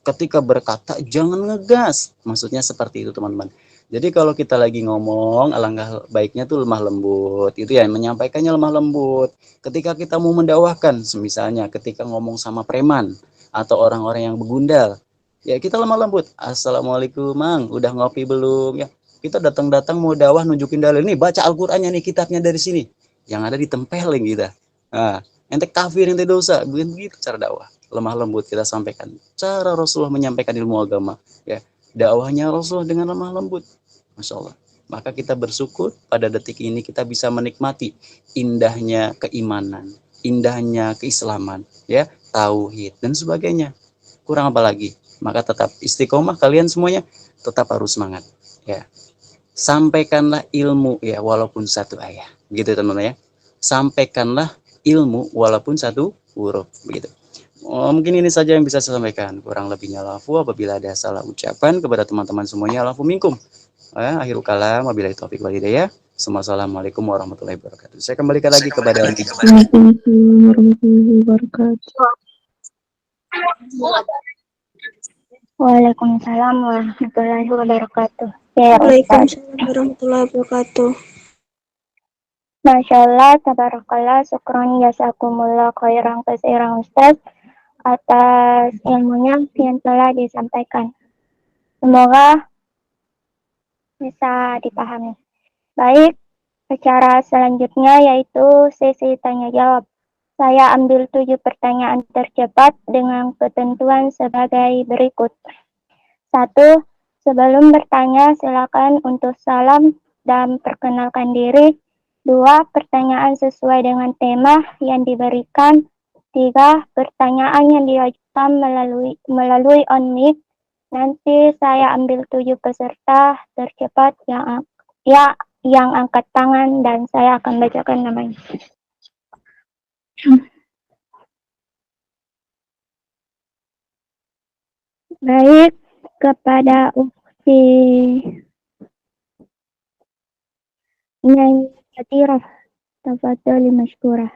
Ketika berkata jangan ngegas. Maksudnya seperti itu teman-teman. Jadi kalau kita lagi ngomong, alangkah baiknya tuh lemah lembut, itu ya, menyampaikannya lemah lembut. Ketika kita mau mendakwahkan, misalnya ketika ngomong sama preman atau orang-orang yang begundal, ya kita lemah lembut. Assalamualaikum, Mang, udah ngopi belum? Ya, kita datang-datang mau dakwah nunjukin dalil nih, baca Al-Qur'annya nih, kitabnya dari sini. Yang ada ditempelin kita. Nah, ente kafir, ente dosa, begitu cara dakwah. Lemah lembut kita sampaikan. Cara Rasulullah menyampaikan ilmu agama, ya. Dakwahnya Rasulullah dengan lemah lembut. Masya Allah. Maka kita bersyukur pada detik ini kita bisa menikmati indahnya keimanan, indahnya keislaman, ya, tauhid dan sebagainya. Kurang apa lagi? Maka tetap istiqomah kalian semuanya, tetap harus semangat, ya. Sampaikanlah ilmu ya walaupun satu ayat. Begitu teman-teman ya. Sampaikanlah ilmu walaupun satu huruf, begitu. Mungkin ini saja yang bisa saya sampaikan. Kurang lebihnya lafu apabila ada salah ucapan kepada teman-teman semuanya, lafu minkum. Akhirul kalam, wabillahi taufiq wal hidayah. Assalamualaikum warahmatullahi wabarakatuh. Saya kembalikan lagi kepada Waalaikumsalam warahmatullahi wabarakatuh. Waalaikumsalam warahmatullahi wabarakatuh. Ya, Ustaz. Waalaikumsalam warahmatullahi wabarakatuh. Masya Allah, tabarakallah, syukron jazakumullah khairan katsiran Ustaz atas ilmunya yang telah disampaikan. Semoga bisa dipahami. Baik, acara selanjutnya yaitu sesi tanya jawab. Saya ambil 7 pertanyaan tercepat dengan ketentuan sebagai berikut. 1. Sebelum bertanya silakan untuk salam dan perkenalkan diri. 2. Pertanyaan sesuai dengan tema yang diberikan. 3. Pertanyaan yang diajukan melalui on mic. Nanti saya ambil 7 peserta tercepat yang angkat tangan dan saya akan bacakan namanya. Baik, kepada Ukti Nyai Fatirah, tafadhali mashkurah.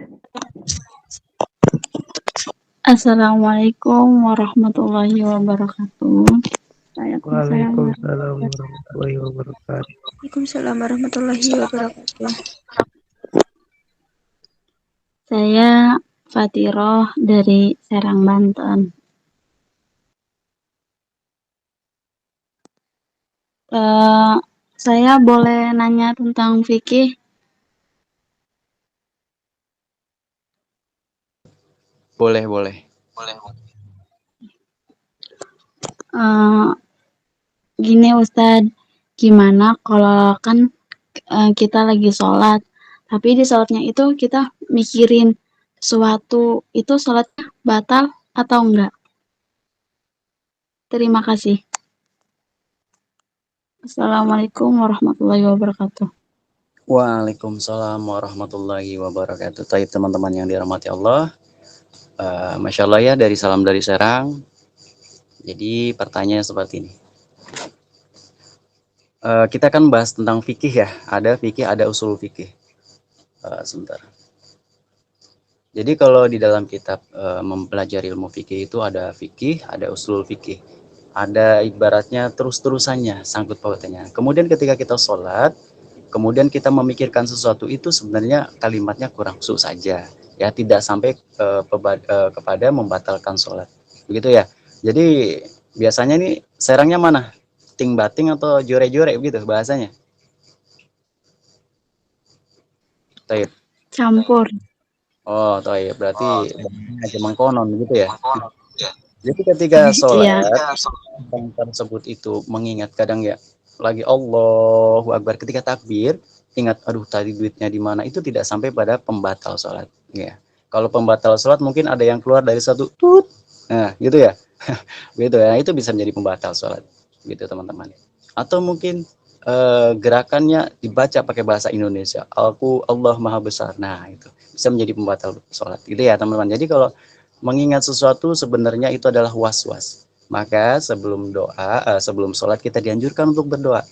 Assalamualaikum warahmatullahi wabarakatuh. Waalaikumsalam warahmatullahi wabarakatuh. Waalaikumsalam warahmatullahi wabarakatuh. Saya Fatiroh dari Serang, Banten. Saya boleh nanya tentang fikih? Boleh. Gini Ustadz, gimana kalau kan kita lagi sholat, tapi di sholatnya itu kita mikirin sesuatu, itu sholatnya batal atau enggak? Terima kasih. Assalamualaikum warahmatullahi wabarakatuh. Waalaikumsalam warahmatullahi wabarakatuh. Taib teman-teman yang dirahmati Allah. Masya Allah ya, dari salam dari Serang. Jadi pertanyaan seperti ini. Kita kan bahas tentang fikih ya. Ada fikih, ada usul fikih. Sebentar. Jadi kalau di dalam kitab mempelajari ilmu fikih itu ada fikih, ada usul fikih. Ada ibaratnya terus-terusannya, sangkut pautannya. Kemudian ketika kita sholat, kemudian kita memikirkan sesuatu itu sebenarnya kalimatnya kurang khusus saja. Ya, tidak sampai kepada membatalkan sholat. Begitu ya. Jadi biasanya nih serangnya mana? Ting bating atau jore-jore begitu bahasanya? Taib. Campur. Oh, taib. Berarti cuma konon gitu ya. Jadi ketika sholat, orang tersebut itu mengingat kadang ya lagi Allahu Akbar, ketika takbir ingat aduh tadi duitnya di mana, itu tidak sampai pada pembatal sholat ya. Kalau pembatal sholat mungkin ada yang keluar dari satu tut, nah gitu ya. Gitu ya, itu bisa menjadi pembatal sholat gitu teman-teman. Atau mungkin gerakannya dibaca pakai bahasa Indonesia, Allah Maha Besar, nah itu bisa menjadi pembatal sholat gitu ya teman-teman. Jadi kalau mengingat sesuatu sebenarnya itu adalah was-was. Maka sebelum sebelum sholat kita dianjurkan untuk berdoa.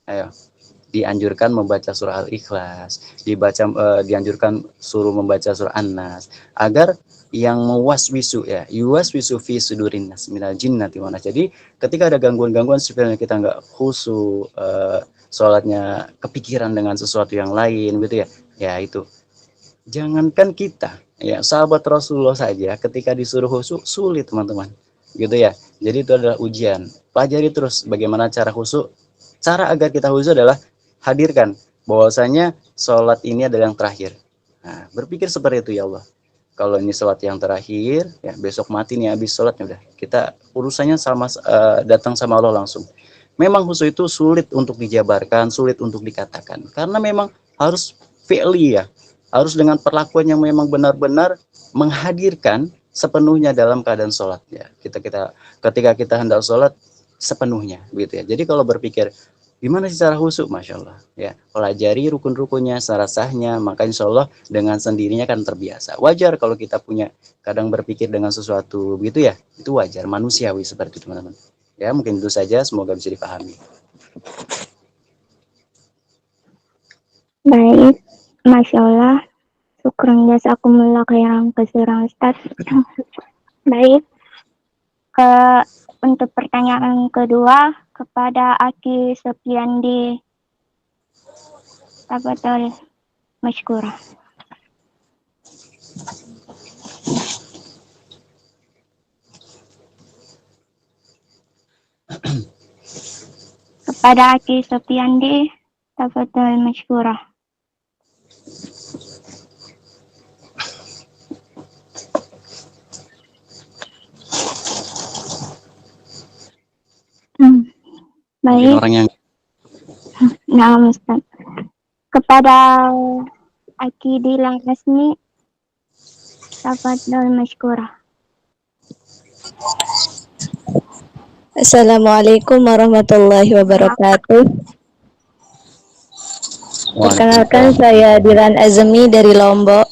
Ayo, dianjurkan membaca surah Al-Ikhlas, dianjurkan suruh membaca surah An-Nas, agar yang mewaswisu ya, yuwaswisu fi sudurin nas minal jinnati wan nas. Jadi ketika ada gangguan-gangguan sebenarnya kita nggak khusyuk, sholatnya kepikiran dengan sesuatu yang lain gitu ya. Ya itu. Jangankan kita, ya sahabat Rasulullah saja ketika disuruh khusyuk sulit teman-teman, gitu ya. Jadi itu adalah ujian. Pelajari terus bagaimana cara khusyuk. Cara agar kita khusyuk adalah hadirkan bahwasanya sholat ini adalah yang terakhir. Nah, berpikir seperti itu ya Allah. Kalau ini sholat yang terakhir, ya besok mati nih habis sholatnya udah. Kita urusannya datang sama Allah langsung. Memang khusyuk itu sulit untuk dijabarkan, sulit untuk dikatakan, karena memang harus fi'li ya. Harus dengan perlakuan yang memang benar-benar menghadirkan sepenuhnya dalam keadaan sholat ya. Ketika kita hendak sholat sepenuhnya gitu ya. Jadi kalau berpikir gimana sih cara khusyuk, masya Allah ya, pelajari rukun-rukunnya, syarat-sahnya, maka insya Allah dengan sendirinya kan terbiasa. Wajar kalau kita punya kadang berpikir dengan sesuatu begitu ya, itu wajar, manusiawi seperti itu teman-teman ya. Mungkin itu saja, semoga bisa dipahami. Baik, Masya Allah, syukran jazakumullah khairan katsiran Ustaz. Baik, untuk pertanyaan kedua kepada Aki Sofiandi, tafadhol mashkurah. Kepada Aki Sofiandi, tafadhol mashkurah. Baik. Orang yang Nah, Ustaz. Kepada Akidil Resmi, tafadhol mashkura. Assalamualaikum warahmatullahi wabarakatuh. Perkenalkan, saya Dilan Azmi dari Lombok.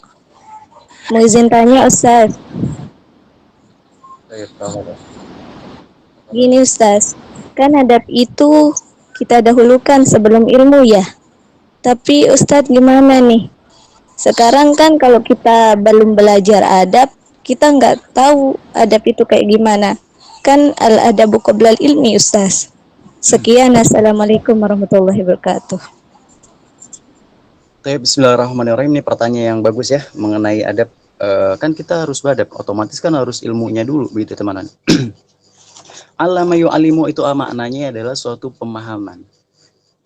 Mau izin tanya, Ustaz. Gini, Ustaz. Kan adab itu kita dahulukan sebelum ilmu ya. Tapi Ustaz gimana nih? Sekarang kan kalau kita belum belajar adab, kita nggak tahu adab itu kayak gimana. Kan al-adabu qoblal ilmi, Ustaz. Sekian, assalamualaikum warahmatullahi wabarakatuh. Bismillahirrahmanirrahim. Ini pertanyaan yang bagus ya mengenai adab. Kan kita harus beradab, otomatis kan harus ilmunya dulu, begitu teman-teman. Allama yu'allimu itu maknanya adalah suatu pemahaman.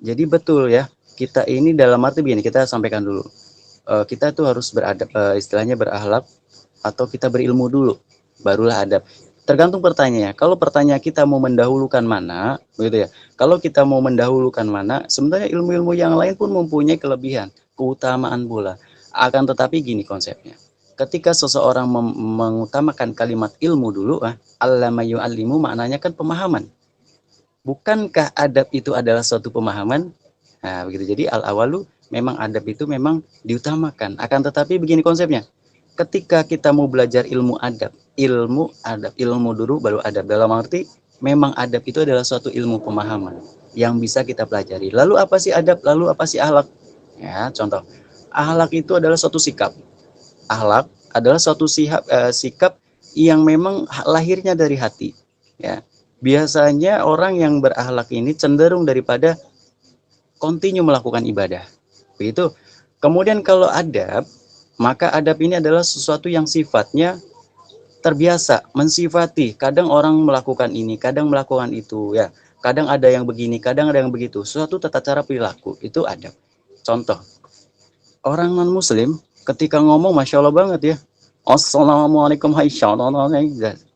Jadi betul ya, kita ini dalam arti begini, kita sampaikan dulu. Kita tuh harus beradab, istilahnya berakhlak, atau kita berilmu dulu, barulah adab. Tergantung pertanyaannya. Kalau pertanyaan kita mau mendahulukan mana, begitu ya. Kalau kita mau mendahulukan mana, sebenarnya ilmu-ilmu yang lain pun mempunyai kelebihan, keutamaan pula. Akan tetapi gini konsepnya. Ketika seseorang mengutamakan kalimat ilmu dulu, allama yu'allimu maknanya kan pemahaman. Bukankah adab itu adalah suatu pemahaman? Nah, begitu. Jadi al-awalu memang adab itu memang diutamakan. Akan tetapi begini konsepnya. Ketika kita mau belajar ilmu adab ilmu dulu baru adab. Dalam arti memang adab itu adalah suatu ilmu pemahaman yang bisa kita pelajari. Lalu apa sih adab? Lalu apa sih akhlak? Ya, contoh. Akhlak itu adalah suatu sikap. Akhlak adalah suatu sikap yang memang lahirnya dari hati. Ya. Biasanya orang yang berakhlak ini cenderung daripada continue melakukan ibadah. Begitu. Kemudian kalau adab, maka adab ini adalah sesuatu yang sifatnya terbiasa, mensifati. Kadang orang melakukan ini, kadang melakukan itu, ya. Kadang ada yang begini, kadang ada yang begitu. Suatu tata cara perilaku, itu adab. Contoh, orang non-muslim ketika ngomong, Masya Allah banget ya. Assalamualaikum, hai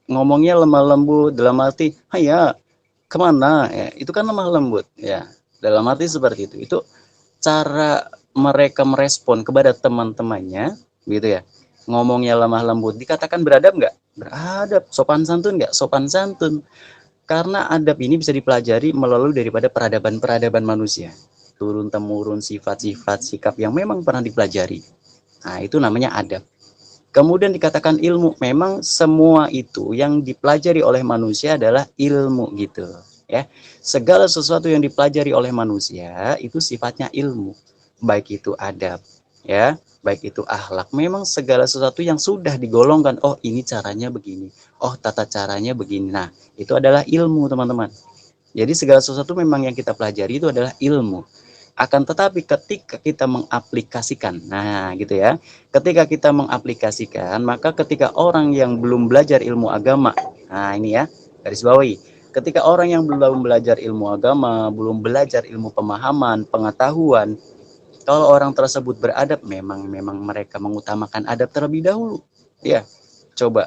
ngomongnya lemah lembut, dalam arti, ya, kemana? Ya, itu kan lemah lembut, ya. Dalam arti seperti itu. Itu cara mereka merespon kepada teman-temannya, gitu ya. Ngomongnya lemah lembut, dikatakan beradab nggak? Beradab. Sopan santun nggak? Sopan santun. Karena adab ini bisa dipelajari melalui daripada peradaban-peradaban manusia. Turun-temurun sifat-sifat sikap yang memang pernah dipelajari. Nah, itu namanya adab. Kemudian dikatakan ilmu. Memang semua itu yang dipelajari oleh manusia adalah ilmu, gitu. Ya, segala sesuatu yang dipelajari oleh manusia itu sifatnya ilmu. Baik itu adab, ya, baik itu akhlak. Memang segala sesuatu yang sudah digolongkan, oh ini caranya begini, oh tata caranya begini. Nah, itu adalah ilmu, teman-teman. Jadi segala sesuatu memang yang kita pelajari itu adalah ilmu. Akan tetapi ketika kita mengaplikasikan, nah gitu ya, ketika kita mengaplikasikan, maka ketika orang yang belum belajar ilmu agama, nah ini ya, garis bawahi, ketika orang yang belum belajar ilmu agama, belum belajar ilmu pemahaman, pengetahuan, kalau orang tersebut beradab, memang mereka mengutamakan adab terlebih dahulu. Ya, coba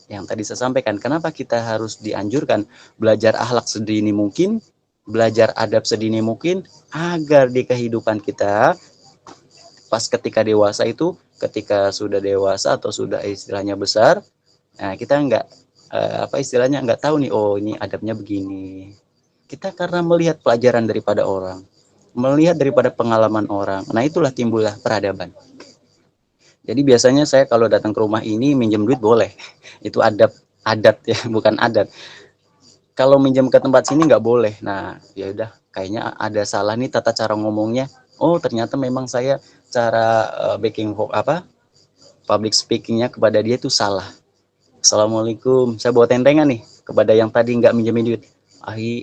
yang tadi saya sampaikan, kenapa kita harus dianjurkan belajar akhlak sedini mungkin, belajar adab sedini mungkin, agar di kehidupan kita pas ketika dewasa itu, ketika sudah dewasa atau sudah istilahnya besar, nah kita nggak tahu nih, oh ini adabnya begini. Kita karena melihat pelajaran daripada orang, melihat daripada pengalaman orang. Nah, itulah timbullah peradaban. Jadi biasanya saya kalau datang ke rumah ini minjem duit boleh. Itu adat ya, bukan adat. Kalau minjem ke tempat sini nggak boleh. Nah, ya udah, kayaknya ada salah nih tata cara ngomongnya. Oh, ternyata memang saya cara public speakingnya kepada dia itu salah. Assalamualaikum, saya bawa tentengan nih kepada yang tadi nggak minjemin duit.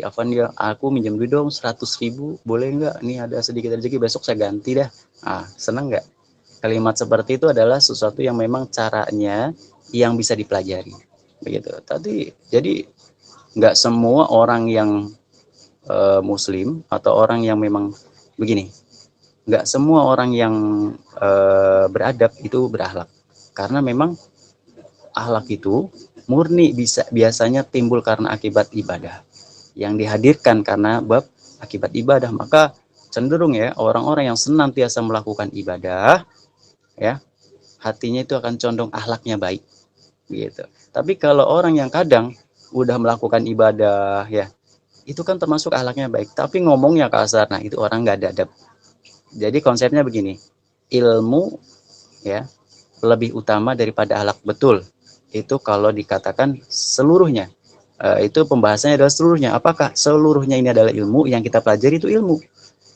Afan dia, aku minjem duit dong 100.000, boleh nggak? Ini ada sedikit rezeki, besok saya ganti dah. Senang nggak? Kalimat seperti itu adalah sesuatu yang memang caranya yang bisa dipelajari, begitu. Jadi nggak semua orang yang Muslim atau orang yang memang begini, nggak semua orang yang beradab itu berakhlak, karena memang akhlak itu murni biasanya timbul karena akibat ibadah yang dihadirkan karena bab akibat ibadah. Maka cenderung ya, orang-orang yang senantiasa melakukan ibadah, ya, hatinya itu akan condong akhlaknya baik, gitu. Tapi kalau orang yang kadang udah melakukan ibadah, ya, itu kan termasuk akhlaknya baik, tapi ngomongnya kasar, nah itu orang nggak ada adab. Jadi konsepnya begini, ilmu, ya, lebih utama daripada akhlak, betul. Itu kalau dikatakan seluruhnya. Itu pembahasannya adalah seluruhnya. Apakah seluruhnya ini adalah ilmu yang kita pelajari itu ilmu?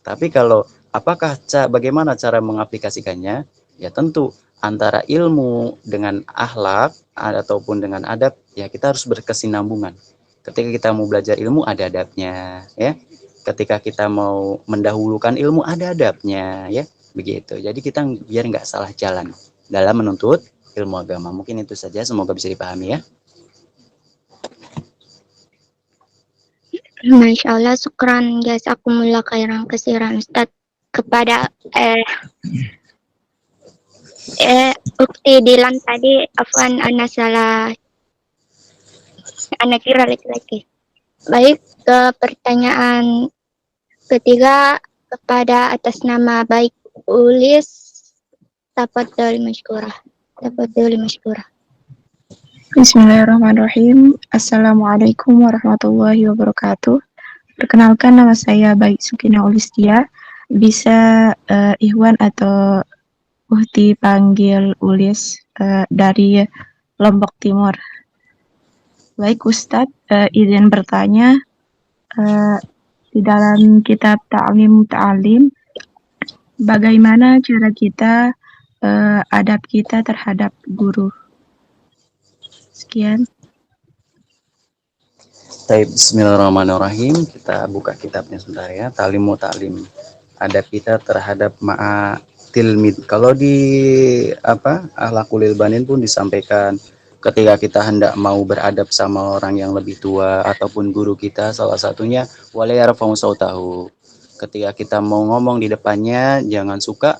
Tapi kalau apakah bagaimana cara mengaplikasikannya? Ya tentu antara ilmu dengan akhlak ataupun dengan adab, ya kita harus berkesinambungan. Ketika kita mau belajar ilmu ada adabnya, ya. Ketika kita mau mendahulukan ilmu ada adabnya, ya. Begitu. Jadi kita biar nggak salah jalan dalam menuntut ilmu agama. Mungkin itu saja, semoga bisa dipahami ya. Masya Allah, syukran jazakumullah khairan kasiran Ustaz. Kepada Ukti Dilan tadi, afwan ana salah, ana kira laki-laki. Baik, ke pertanyaan ketiga, kepada atas nama baik Ulis, tafadhol mashkurah. Tafadhol mashkurah. Bismillahirrahmanirrahim. Assalamualaikum warahmatullahi wabarakatuh. Perkenalkan, nama saya Baik Sukina Ulistia. Bisa Ikhwan atau Uhti panggil Ulis dari Lombok Timur. Baik Ustadz, izin bertanya, di dalam kitab Ta'lim Ta'alim, bagaimana cara kita, adab kita terhadap guru? Sekian. Baik, bismillahirrahmanirrahim. Kita buka kitabnya sebentar ya. Ta'limu Ta'lim. Adab kita terhadap tilmid. Kalau di Akhlaqul Ilbanin pun disampaikan ketika kita hendak mau beradab sama orang yang lebih tua ataupun guru kita, salah satunya wala yarfa'u sautahu. Ketika kita mau ngomong di depannya jangan suka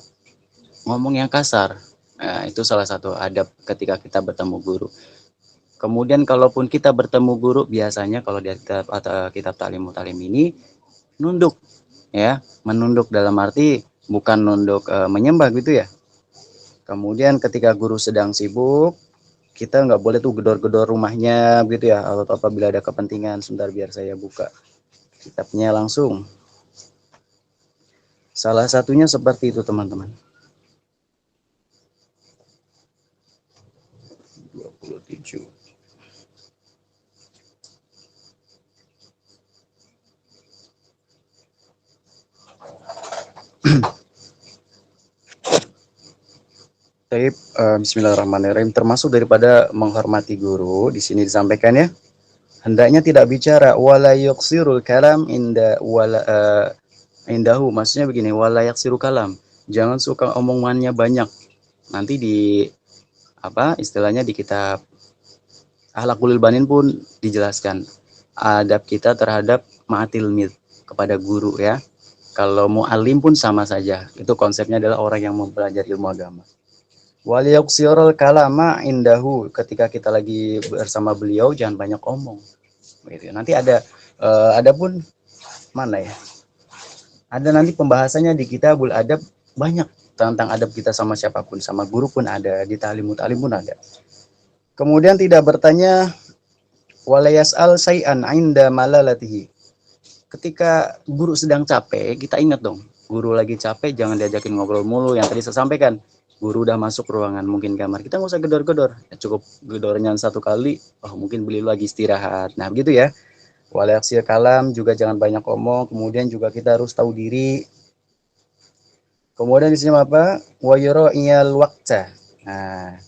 ngomong yang kasar. Nah, itu salah satu adab ketika kita bertemu guru. Kemudian kalaupun kita bertemu guru, biasanya kalau di kitab Ta'limu Ta'lim ini nunduk, ya, menunduk dalam arti bukan nunduk menyembah gitu ya. Kemudian ketika guru sedang sibuk, kita nggak boleh tuh gedor-gedor rumahnya gitu ya, atau apabila ada kepentingan. Sebentar biar saya buka kitabnya langsung. Salah satunya seperti itu teman-teman. 27. Baik, bismillahirrahmanirrahim. Termasuk daripada menghormati guru, di sini disampaikan ya. Hendaknya tidak bicara wala yuqsirul kalam indahu. Maksudnya begini, wala yaksiru kalam. Jangan suka omongannya banyak. Nanti di istilahnya di kitab Akhlaqul Ilbanin pun dijelaskan adab kita terhadap ma'atilmid, kepada guru ya. Kalau mu'alim pun sama saja. Itu konsepnya adalah orang yang mempelajari ilmu agama. Wal yuqsirul kalama indahu, ketika kita lagi bersama beliau jangan banyak omong. Gitu. Nanti ada pun mana ya? Ada nanti pembahasannya di Kitabul Adab, banyak tentang adab kita sama siapapun, sama guru pun ada, di Ta'limu Ta'lim pun ada. Kemudian tidak bertanya wala yas'al say'an 'inda malalatihi. Ketika guru sedang capek, kita ingat dong, guru lagi capek jangan diajakin ngobrol mulu. Yang tadi saya sampaikan, guru udah masuk ruangan mungkin kamar, kita nggak usah gedor-gedor, ya, cukup gedornya satu kali, mungkin beliau lagi istirahat. Nah begitu ya. Wala yaksir kalam, juga jangan banyak omong. Kemudian juga kita harus tahu diri. Kemudian di sini apa? Wa yura'iyal waqta. Nah,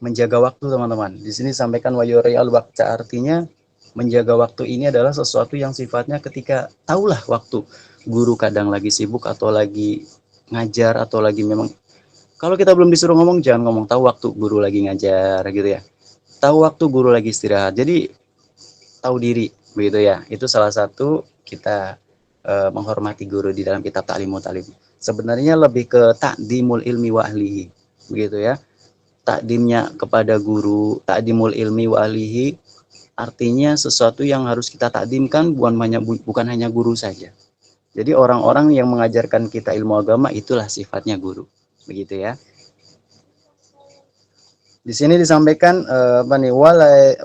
menjaga waktu teman-teman. Di sini sampaikan wa yura'iyal waqta, artinya menjaga waktu ini adalah sesuatu yang sifatnya ketika tahulah waktu guru kadang lagi sibuk atau lagi ngajar atau lagi memang, kalau kita belum disuruh ngomong jangan ngomong, tahu waktu guru lagi ngajar gitu ya, tahu waktu guru lagi istirahat, jadi tahu diri begitu ya. Itu salah satu kita menghormati guru di dalam kitab Ta'limu Ta'lim. Sebenarnya lebih ke ta'dimul ilmi wa ahlihi begitu ya, takdimnya kepada guru, ta'dimul ilmi wa ahlihi artinya sesuatu yang harus kita takdimkan bukan hanya guru saja. Jadi orang-orang yang mengajarkan kita ilmu agama itulah sifatnya guru. Begitu ya. Di sini disampaikan apa nih,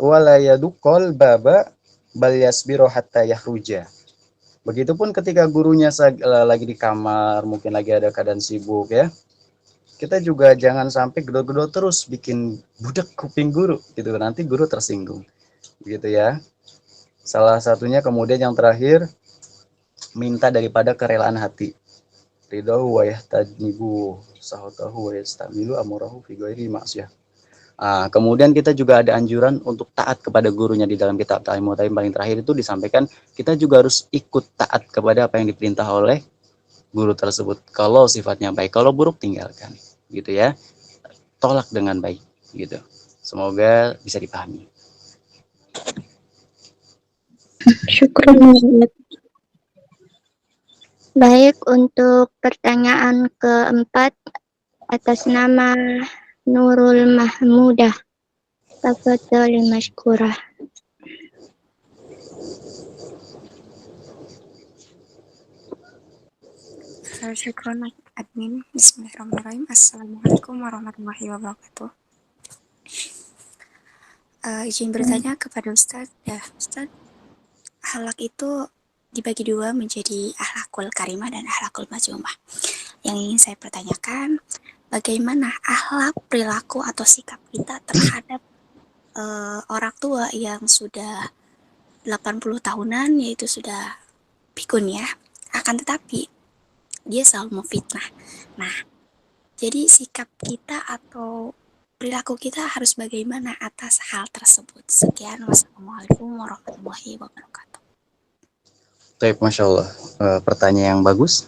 wala yadukol baba bal yasbiru hatta yahruja. Begitupun ketika gurunya lagi di kamar, mungkin lagi ada keadaan sibuk ya. Kita juga jangan sampai gedor-gedor terus bikin budak kuping guru gitu. Nanti guru tersinggung. Begitu ya. Salah satunya kemudian yang terakhir, minta daripada kerelaan hati. Ridho wa yahtanibu sahotahu wa yastamilu amurahu fi ghairi maksiyah. Kemudian kita juga ada anjuran untuk taat kepada gurunya di dalam kitab Ta'limul Ta'lim paling terakhir itu disampaikan kita juga harus ikut taat kepada apa yang diperintah oleh guru tersebut. Kalau sifatnya baik, kalau buruk tinggalkan, gitu ya. Tolak dengan baik, gitu. Semoga bisa dipahami. Syukran. Baik, untuk pertanyaan keempat atas nama Nurul Mahmudah. Tafadhali mashkurah. Syukron admin. Bismillahirrahmanirrahim. Assalamualaikum warahmatullahi wabarakatuh. Izin bertanya kepada Ustadz. Ya, Ustadz, akhlak itu dibagi dua menjadi akhlakul karimah dan akhlakul mazmumah. Yang ingin saya pertanyakan, bagaimana akhlak, perilaku atau sikap kita terhadap orang tua yang sudah 80 tahunan, yaitu sudah pikun ya. Akan tetapi dia selalu memfitnah. Nah, jadi sikap kita atau perilaku kita harus bagaimana atas hal tersebut. Sekian, wassalamualaikum warahmatullahi wabarakatuh. Baik, Masya Allah. Pertanyaan yang bagus.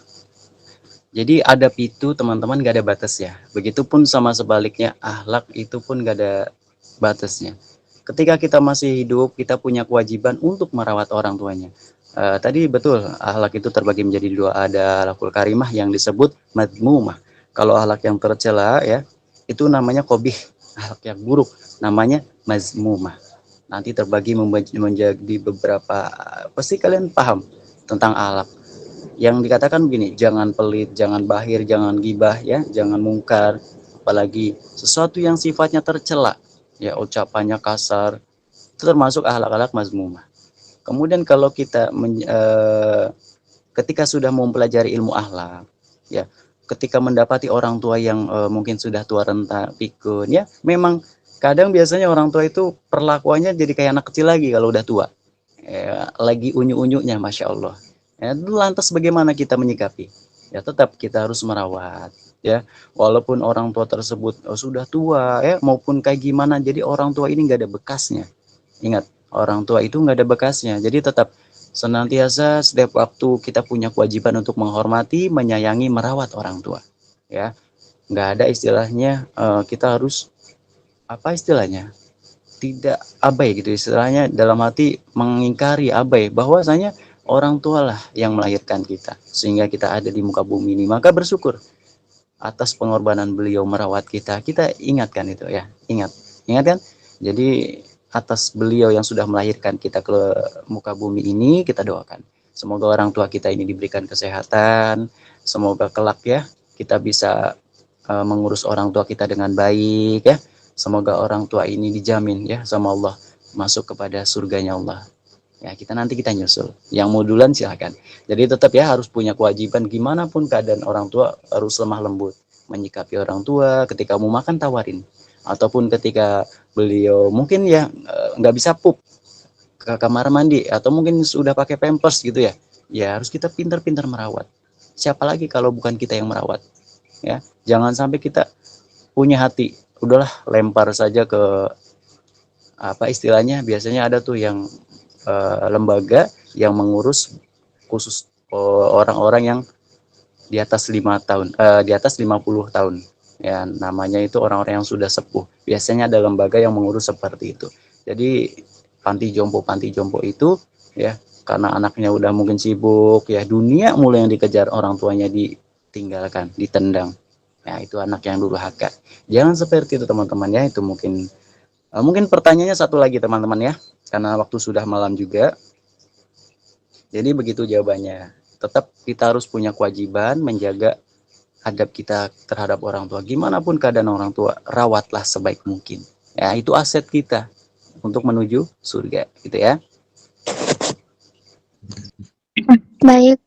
Jadi adab itu teman-teman gak ada batas ya. Begitupun sama sebaliknya, akhlak itu pun gak ada batasnya. Ketika kita masih hidup, kita punya kewajiban untuk merawat orang tuanya. Tadi betul, akhlak itu terbagi menjadi dua. Ada akhlakul karimah yang disebut madmumah. Kalau akhlak yang tercela ya, itu namanya qobih. Akhlak yang buruk namanya mazmumah. Nanti terbagi menjadi beberapa, pasti kalian paham tentang akhlak. Yang dikatakan begini, jangan pelit, jangan bahir, jangan gibah ya, jangan mungkar, apalagi sesuatu yang sifatnya tercela, ya ucapannya kasar, itu termasuk akhlak-akhlak mazmumah. Kemudian kalau kita ketika sudah mempelajari ilmu akhlak, ya, ketika mendapati orang tua yang mungkin sudah tua renta, pikun, ya, memang kadang biasanya orang tua itu perlakuannya jadi kayak anak kecil lagi kalau udah tua, ya, lagi unyu-unyunya, masya Allah. Ya, lantas bagaimana kita menyikapi? Ya tetap kita harus merawat, ya, walaupun orang tua tersebut sudah tua, ya, maupun kayak gimana, jadi orang tua ini nggak ada bekasnya. Ingat, orang tua itu nggak ada bekasnya. Jadi tetap senantiasa setiap waktu kita punya kewajiban untuk menghormati, menyayangi, merawat orang tua. Ya, nggak ada istilahnya kita harus apa istilahnya? Tidak abai gitu istilahnya, dalam hati mengingkari, abai bahwasanya orang tua lah yang melahirkan kita sehingga kita ada di muka bumi ini. Maka bersyukur atas pengorbanan beliau merawat kita. Kita ingatkan itu ya, ingat kan? Jadi atas beliau yang sudah melahirkan kita ke muka bumi ini, kita doakan. Semoga orang tua kita ini diberikan kesehatan, semoga kelak ya kita bisa mengurus orang tua kita dengan baik ya. Semoga orang tua ini dijamin ya sama Allah masuk kepada surganya Allah. Ya, nanti kita nyusul. Yang mau duluan silahkan. Jadi tetap ya harus punya kewajiban gimana pun keadaan orang tua harus lemah lembut. Menyikapi orang tua ketika mau makan tawarin. Ataupun ketika beliau mungkin ya nggak bisa pup ke kamar mandi atau mungkin sudah pakai pampers gitu ya. Ya harus kita pintar-pintar merawat. Siapa lagi kalau bukan kita yang merawat? Ya, jangan sampai kita punya hati, udahlah lempar saja ke apa istilahnya, biasanya ada tuh yang lembaga yang mengurus khusus orang-orang yang di atas 5 tahun, di atas 50 tahun. Ya, namanya itu orang-orang yang sudah sepuh. Biasanya ada lembaga yang mengurus seperti itu. Jadi panti jompo itu ya, karena anaknya udah mungkin sibuk ya, dunia mulai yang dikejar, orang tuanya ditinggalkan, ditendang. Ya, itu anak yang durhaka. Jangan seperti itu teman-teman ya. Itu mungkin pertanyaannya satu lagi teman-teman ya, karena waktu sudah malam juga. Jadi begitu jawabannya. tetap kita harus punya kewajiban menjaga adab kita terhadap orang tua. Gimana pun keadaan orang tua, rawatlah sebaik mungkin. Ya, itu aset kita untuk menuju surga, gitu ya. Baik,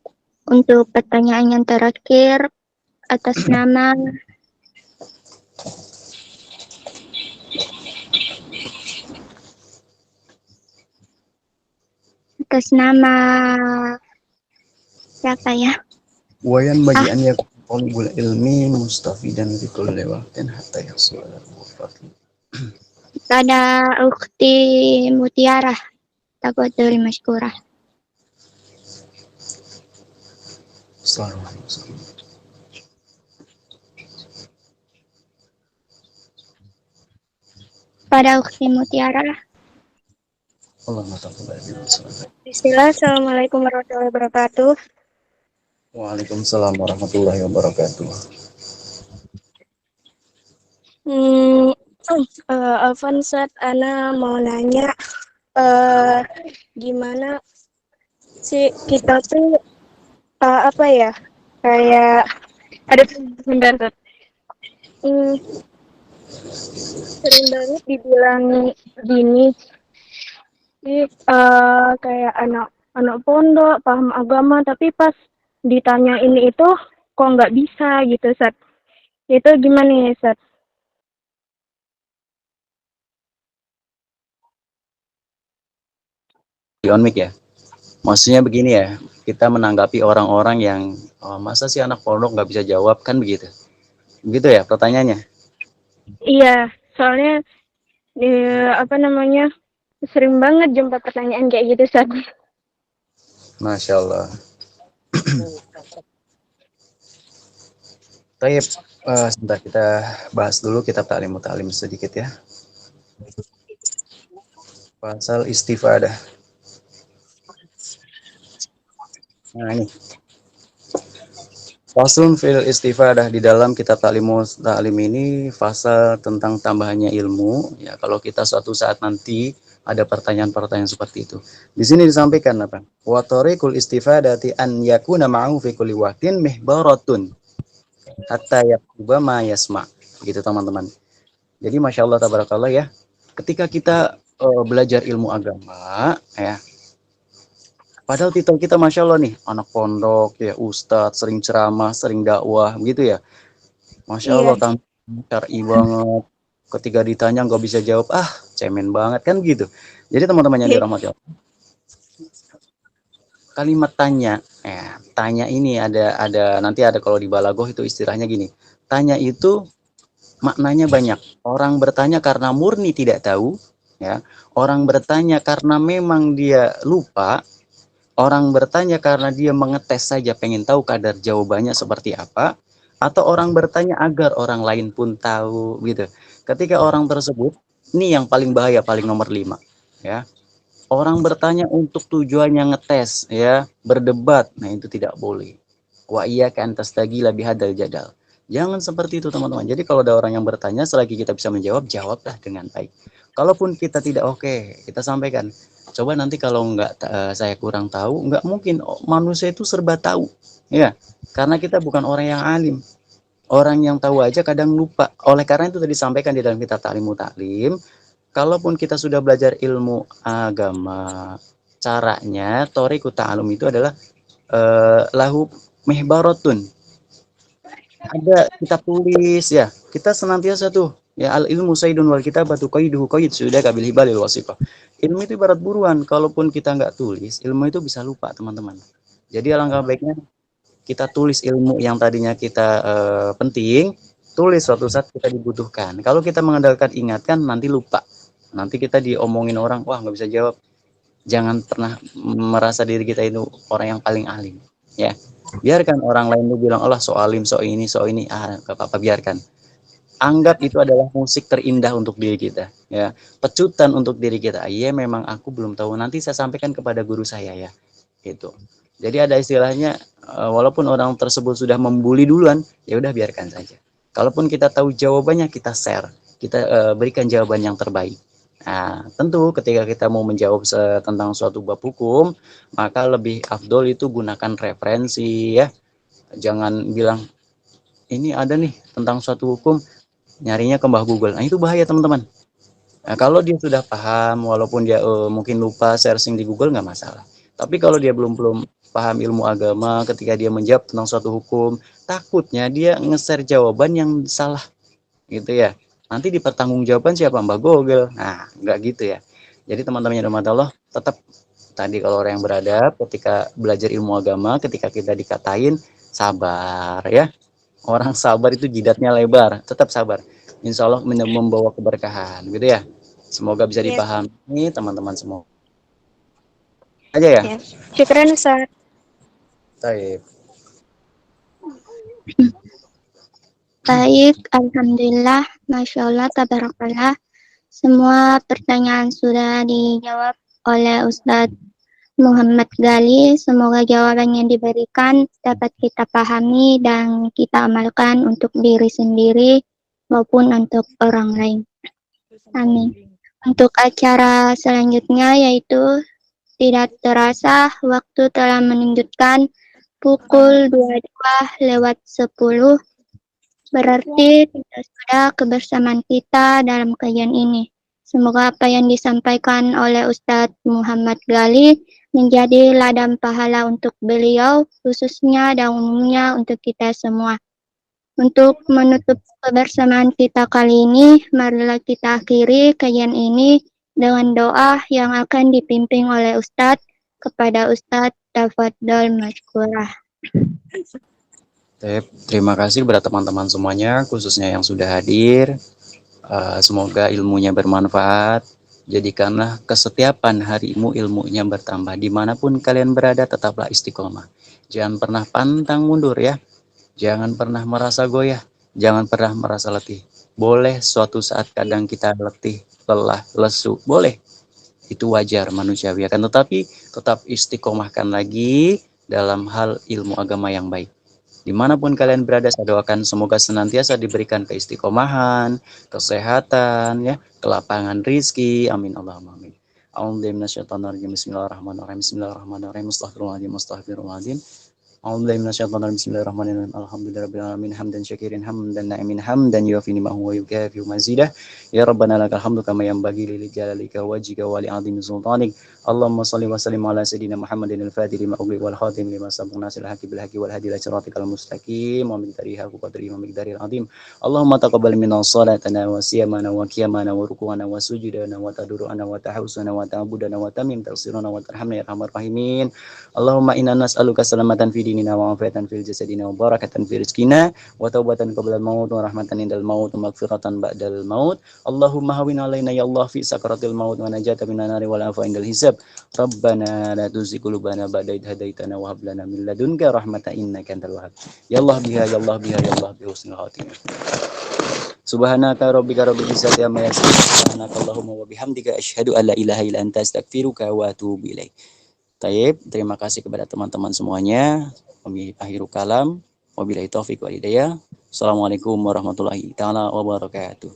untuk pertanyaan yang terakhir, atas nama siapa ya? Wayan bagi an yakun talibul ilmi mustafidan fi kulli waqtin hatta yahsul al-fadl. Pada Ukhti Mutiara, tafadhol mashkurah. Assalamualaikum. Pada Ukhti Mutiara. Allahumma taqabbal minna. Bismillah, Assalamualaikum warahmatullahi wabarakatuh. Waalaikumsalam warahmatullahi wabarakatuh. Afwan Ustaz, Ana mau nanya gimana sih kita tuh apa ya, kayak ada sebentar Ustaz. Sering banget dibilang gini sih, kayak anak pondok paham agama, tapi pas ditanya ini itu kok nggak bisa gitu Ustaz. Itu gimana ya Ustaz? Di on mic ya. Maksudnya begini ya, kita menanggapi orang-orang yang masa sih anak pondok nggak bisa jawab, kan begitu? Begitu ya pertanyaannya? Iya, soalnya sering banget jumpa pertanyaan kayak gitu Ustaz. Masya Allah. Baik, sebentar kita bahas dulu kitab Ta'lim Muta'alim sedikit ya. Pasal istifadah. Nah ini. Faslun fil istifadah, di dalam kitab Ta'lim Muta'alim ini fasal tentang tambahannya ilmu. Ya, kalau kita suatu saat nanti ada pertanyaan-pertanyaan seperti itu. Di sini disampaikan apa? Wa tariqul istifadati an yakuna ma'ahu fi kulli waqtin mihbaratun hatta yakuba ma yasma. Begitu teman-teman. Jadi Masya Allah tabarakallah ya, ketika kita belajar ilmu agama ya, padahal titel kita Masya Allah nih, anak pondok ya, ustadz, sering ceramah, sering dakwah begitu ya, Masya Allah syar'i banget. Ketika ditanya nggak bisa jawab, cemen banget kan gitu. Jadi teman-teman yang dirahmati Allah, kalimat tanya, tanya ini ada nanti ada kalau di balagoh itu istilahnya gini. Tanya itu maknanya banyak. Orang bertanya karena murni tidak tahu, ya. Orang bertanya karena memang dia lupa. Orang bertanya karena dia mengetes saja, pengen tahu kadar jawabannya seperti apa. Atau orang bertanya agar orang lain pun tahu, gitu. Ketika orang tersebut, ini yang paling bahaya, paling nomor 5, ya. Orang bertanya untuk tujuannya ngetes, ya, berdebat. Nah, itu tidak boleh. Wa iyyaka an tastagila bihadzal jadal. Jangan seperti itu, teman-teman. Jadi kalau ada orang yang bertanya, selagi kita bisa menjawab, jawablah dengan baik. Kalaupun kita tidak oke, kita sampaikan. Coba nanti kalau saya kurang tahu, nggak mungkin manusia itu serba tahu, ya. Karena kita bukan orang yang alim. Orang yang tahu aja kadang lupa. Oleh karena itu tadi disampaikan di dalam kitab Ta'lim Muta'alim, kalaupun kita sudah belajar ilmu agama, caranya thoriqut ta'allum itu adalah lahu mihbaratun. Ada kita tulis ya. Kita senantiasa tuh ya, al ilmu saydun wal kitabatu qayduhu qayd sudah kabil hibalil wasiqah. Ilmu itu ibarat buruan, kalaupun kita nggak tulis, ilmu itu bisa lupa, teman-teman. Jadi alangkah baiknya kita tulis ilmu yang tadinya kita penting, tulis suatu saat kita dibutuhkan. Kalau kita mengandalkan ingatkan, nanti lupa. Nanti kita diomongin orang, wah nggak bisa jawab. Jangan pernah merasa diri kita itu orang yang paling alim, ya. Biarkan orang lain itu bilang, Allah so alim, so ini, nggak apa-apa, biarkan. Anggap itu adalah musik terindah untuk diri kita, ya. Pecutan untuk diri kita. Iya, memang aku belum tahu. Nanti saya sampaikan kepada guru saya ya, gitu. Jadi ada istilahnya, walaupun orang tersebut sudah membuli duluan, ya udah biarkan saja. Kalaupun kita tahu jawabannya, kita share, kita berikan jawaban yang terbaik. Nah, tentu ketika kita mau menjawab tentang suatu bab hukum, maka lebih afdol itu gunakan referensi ya. Jangan bilang ini ada nih tentang suatu hukum, nyarinya ke Mbah Google. Nah, itu bahaya teman-teman. Nah, kalau dia sudah paham, walaupun dia mungkin lupa searching di Google nggak masalah. Tapi kalau dia belum paham ilmu agama, ketika dia menjawab tentang suatu hukum, takutnya dia nge-share jawaban yang salah, gitu ya. Nanti dipertanggungjawaban siapa? Mbak Google. Nah, nggak gitu ya. Jadi teman-teman yang dirahmati Allah, tetap tadi kalau orang yang beradab, ketika belajar ilmu agama, ketika kita dikatain, sabar ya. Orang sabar itu jidatnya lebar, tetap sabar. Insya Allah membawa keberkahan, gitu ya. Semoga bisa dipahami teman-teman semua. Aja ya. Syukran Ustaz. Baik. Baik, Alhamdulillah, Masya Allah, Tabarakallah. Semua pertanyaan sudah dijawab oleh Ustadz Muhammad Ghali. Semoga jawaban yang diberikan dapat kita pahami dan kita amalkan untuk diri sendiri maupun untuk orang lain. Amin. Untuk acara selanjutnya yaitu tidak terasa waktu telah menunjukkan pukul 22:10. Berarti tidak sudah kebersamaan kita dalam kajian ini. Semoga apa yang disampaikan oleh Ustadz Muhammad Ghali menjadi ladang pahala untuk beliau, khususnya dan umumnya untuk kita semua. Untuk menutup kebersamaan kita kali ini, marilah kita akhiri kajian ini dengan doa yang akan dipimpin oleh Ustadz kepada Ustadz Tafadhol Mashkurah. Terima kasih kepada teman-teman semuanya, khususnya yang sudah hadir. Semoga ilmunya bermanfaat. Jadikanlah kesetiapan harimu ilmunya bertambah. Dimanapun kalian berada, tetaplah istiqomah. Jangan pernah pantang mundur ya. Jangan pernah merasa goyah. Jangan pernah merasa letih. Boleh suatu saat kadang kita letih, lelah, lesu. Boleh. Itu wajar manusiawi. Akan tetapi tetap istiqomahkan lagi dalam hal ilmu agama yang baik. Dimanapun kalian berada, saya doakan semoga senantiasa diberikan keistiqomahan, kesehatan, ya, kelapangan rizki. Amin Allahumma amin. Bismillahirrahmanirrahim. Bismillahirrahmanirrahim. Astaghfirullahaladzim. Bismillahirrahmanirrahim. Alhamdulillahirabbil alamin hamdan syakirin hamdan na'imin hamdan yuafi ni'mahu wa yukafi mazidah. Ya Rabbana lakal hamdu kama yanbaghi li jalalika wajhika wa li 'azimi sultanik. Allahumma shalli wa sallim ala sayidina Muhammadin al-fatih lima ughliqa wal khatim lima sabaq nasil haqqi bil haqqi wal hadi ila siratikal mustaqim wa min tariha qadri wa miqdaril azim. Allahumma taqabbal minna salatana wa siyamana wa qiyamana wa ruku'ana wa sujudana wa tadurru'ana wa tahawusana wa ta'budana wa tamim tafsirana wa tarhamna ya arhamar rahimin. Allahumma inna nas'aluka salamatan fi dinina wa afiatan fil jasadina wa barakatan fi rizqina wa taubatan qabla al-maut wa rahmatan indal maut wa maghfiratan ba'dal maut. Allahumma hawwin alaina ya Allah fi sakaratil maut wa najata minan nari wal afa indal hisab. Rabbana la tuzigh qulubana ba'da idh hadaitana wa hab lana min ladunka rahmatan innaka antal wahhab. Ya Allah biha ya Allah biha ya Allah bi husnil khatimah. Subhanaka rabbika rabbil izzati amma yasifun. Subhanaka Allahumma wa bihamdika asyhadu an la ilaha illa anta astaghfiruka wa atubu ilaik. Taib, terima kasih kepada teman-teman semuanya. Akhirul kalam. Wabillahi taufiq wal hidayah. Assalamualaikum warahmatullahi taala wabarakatuh.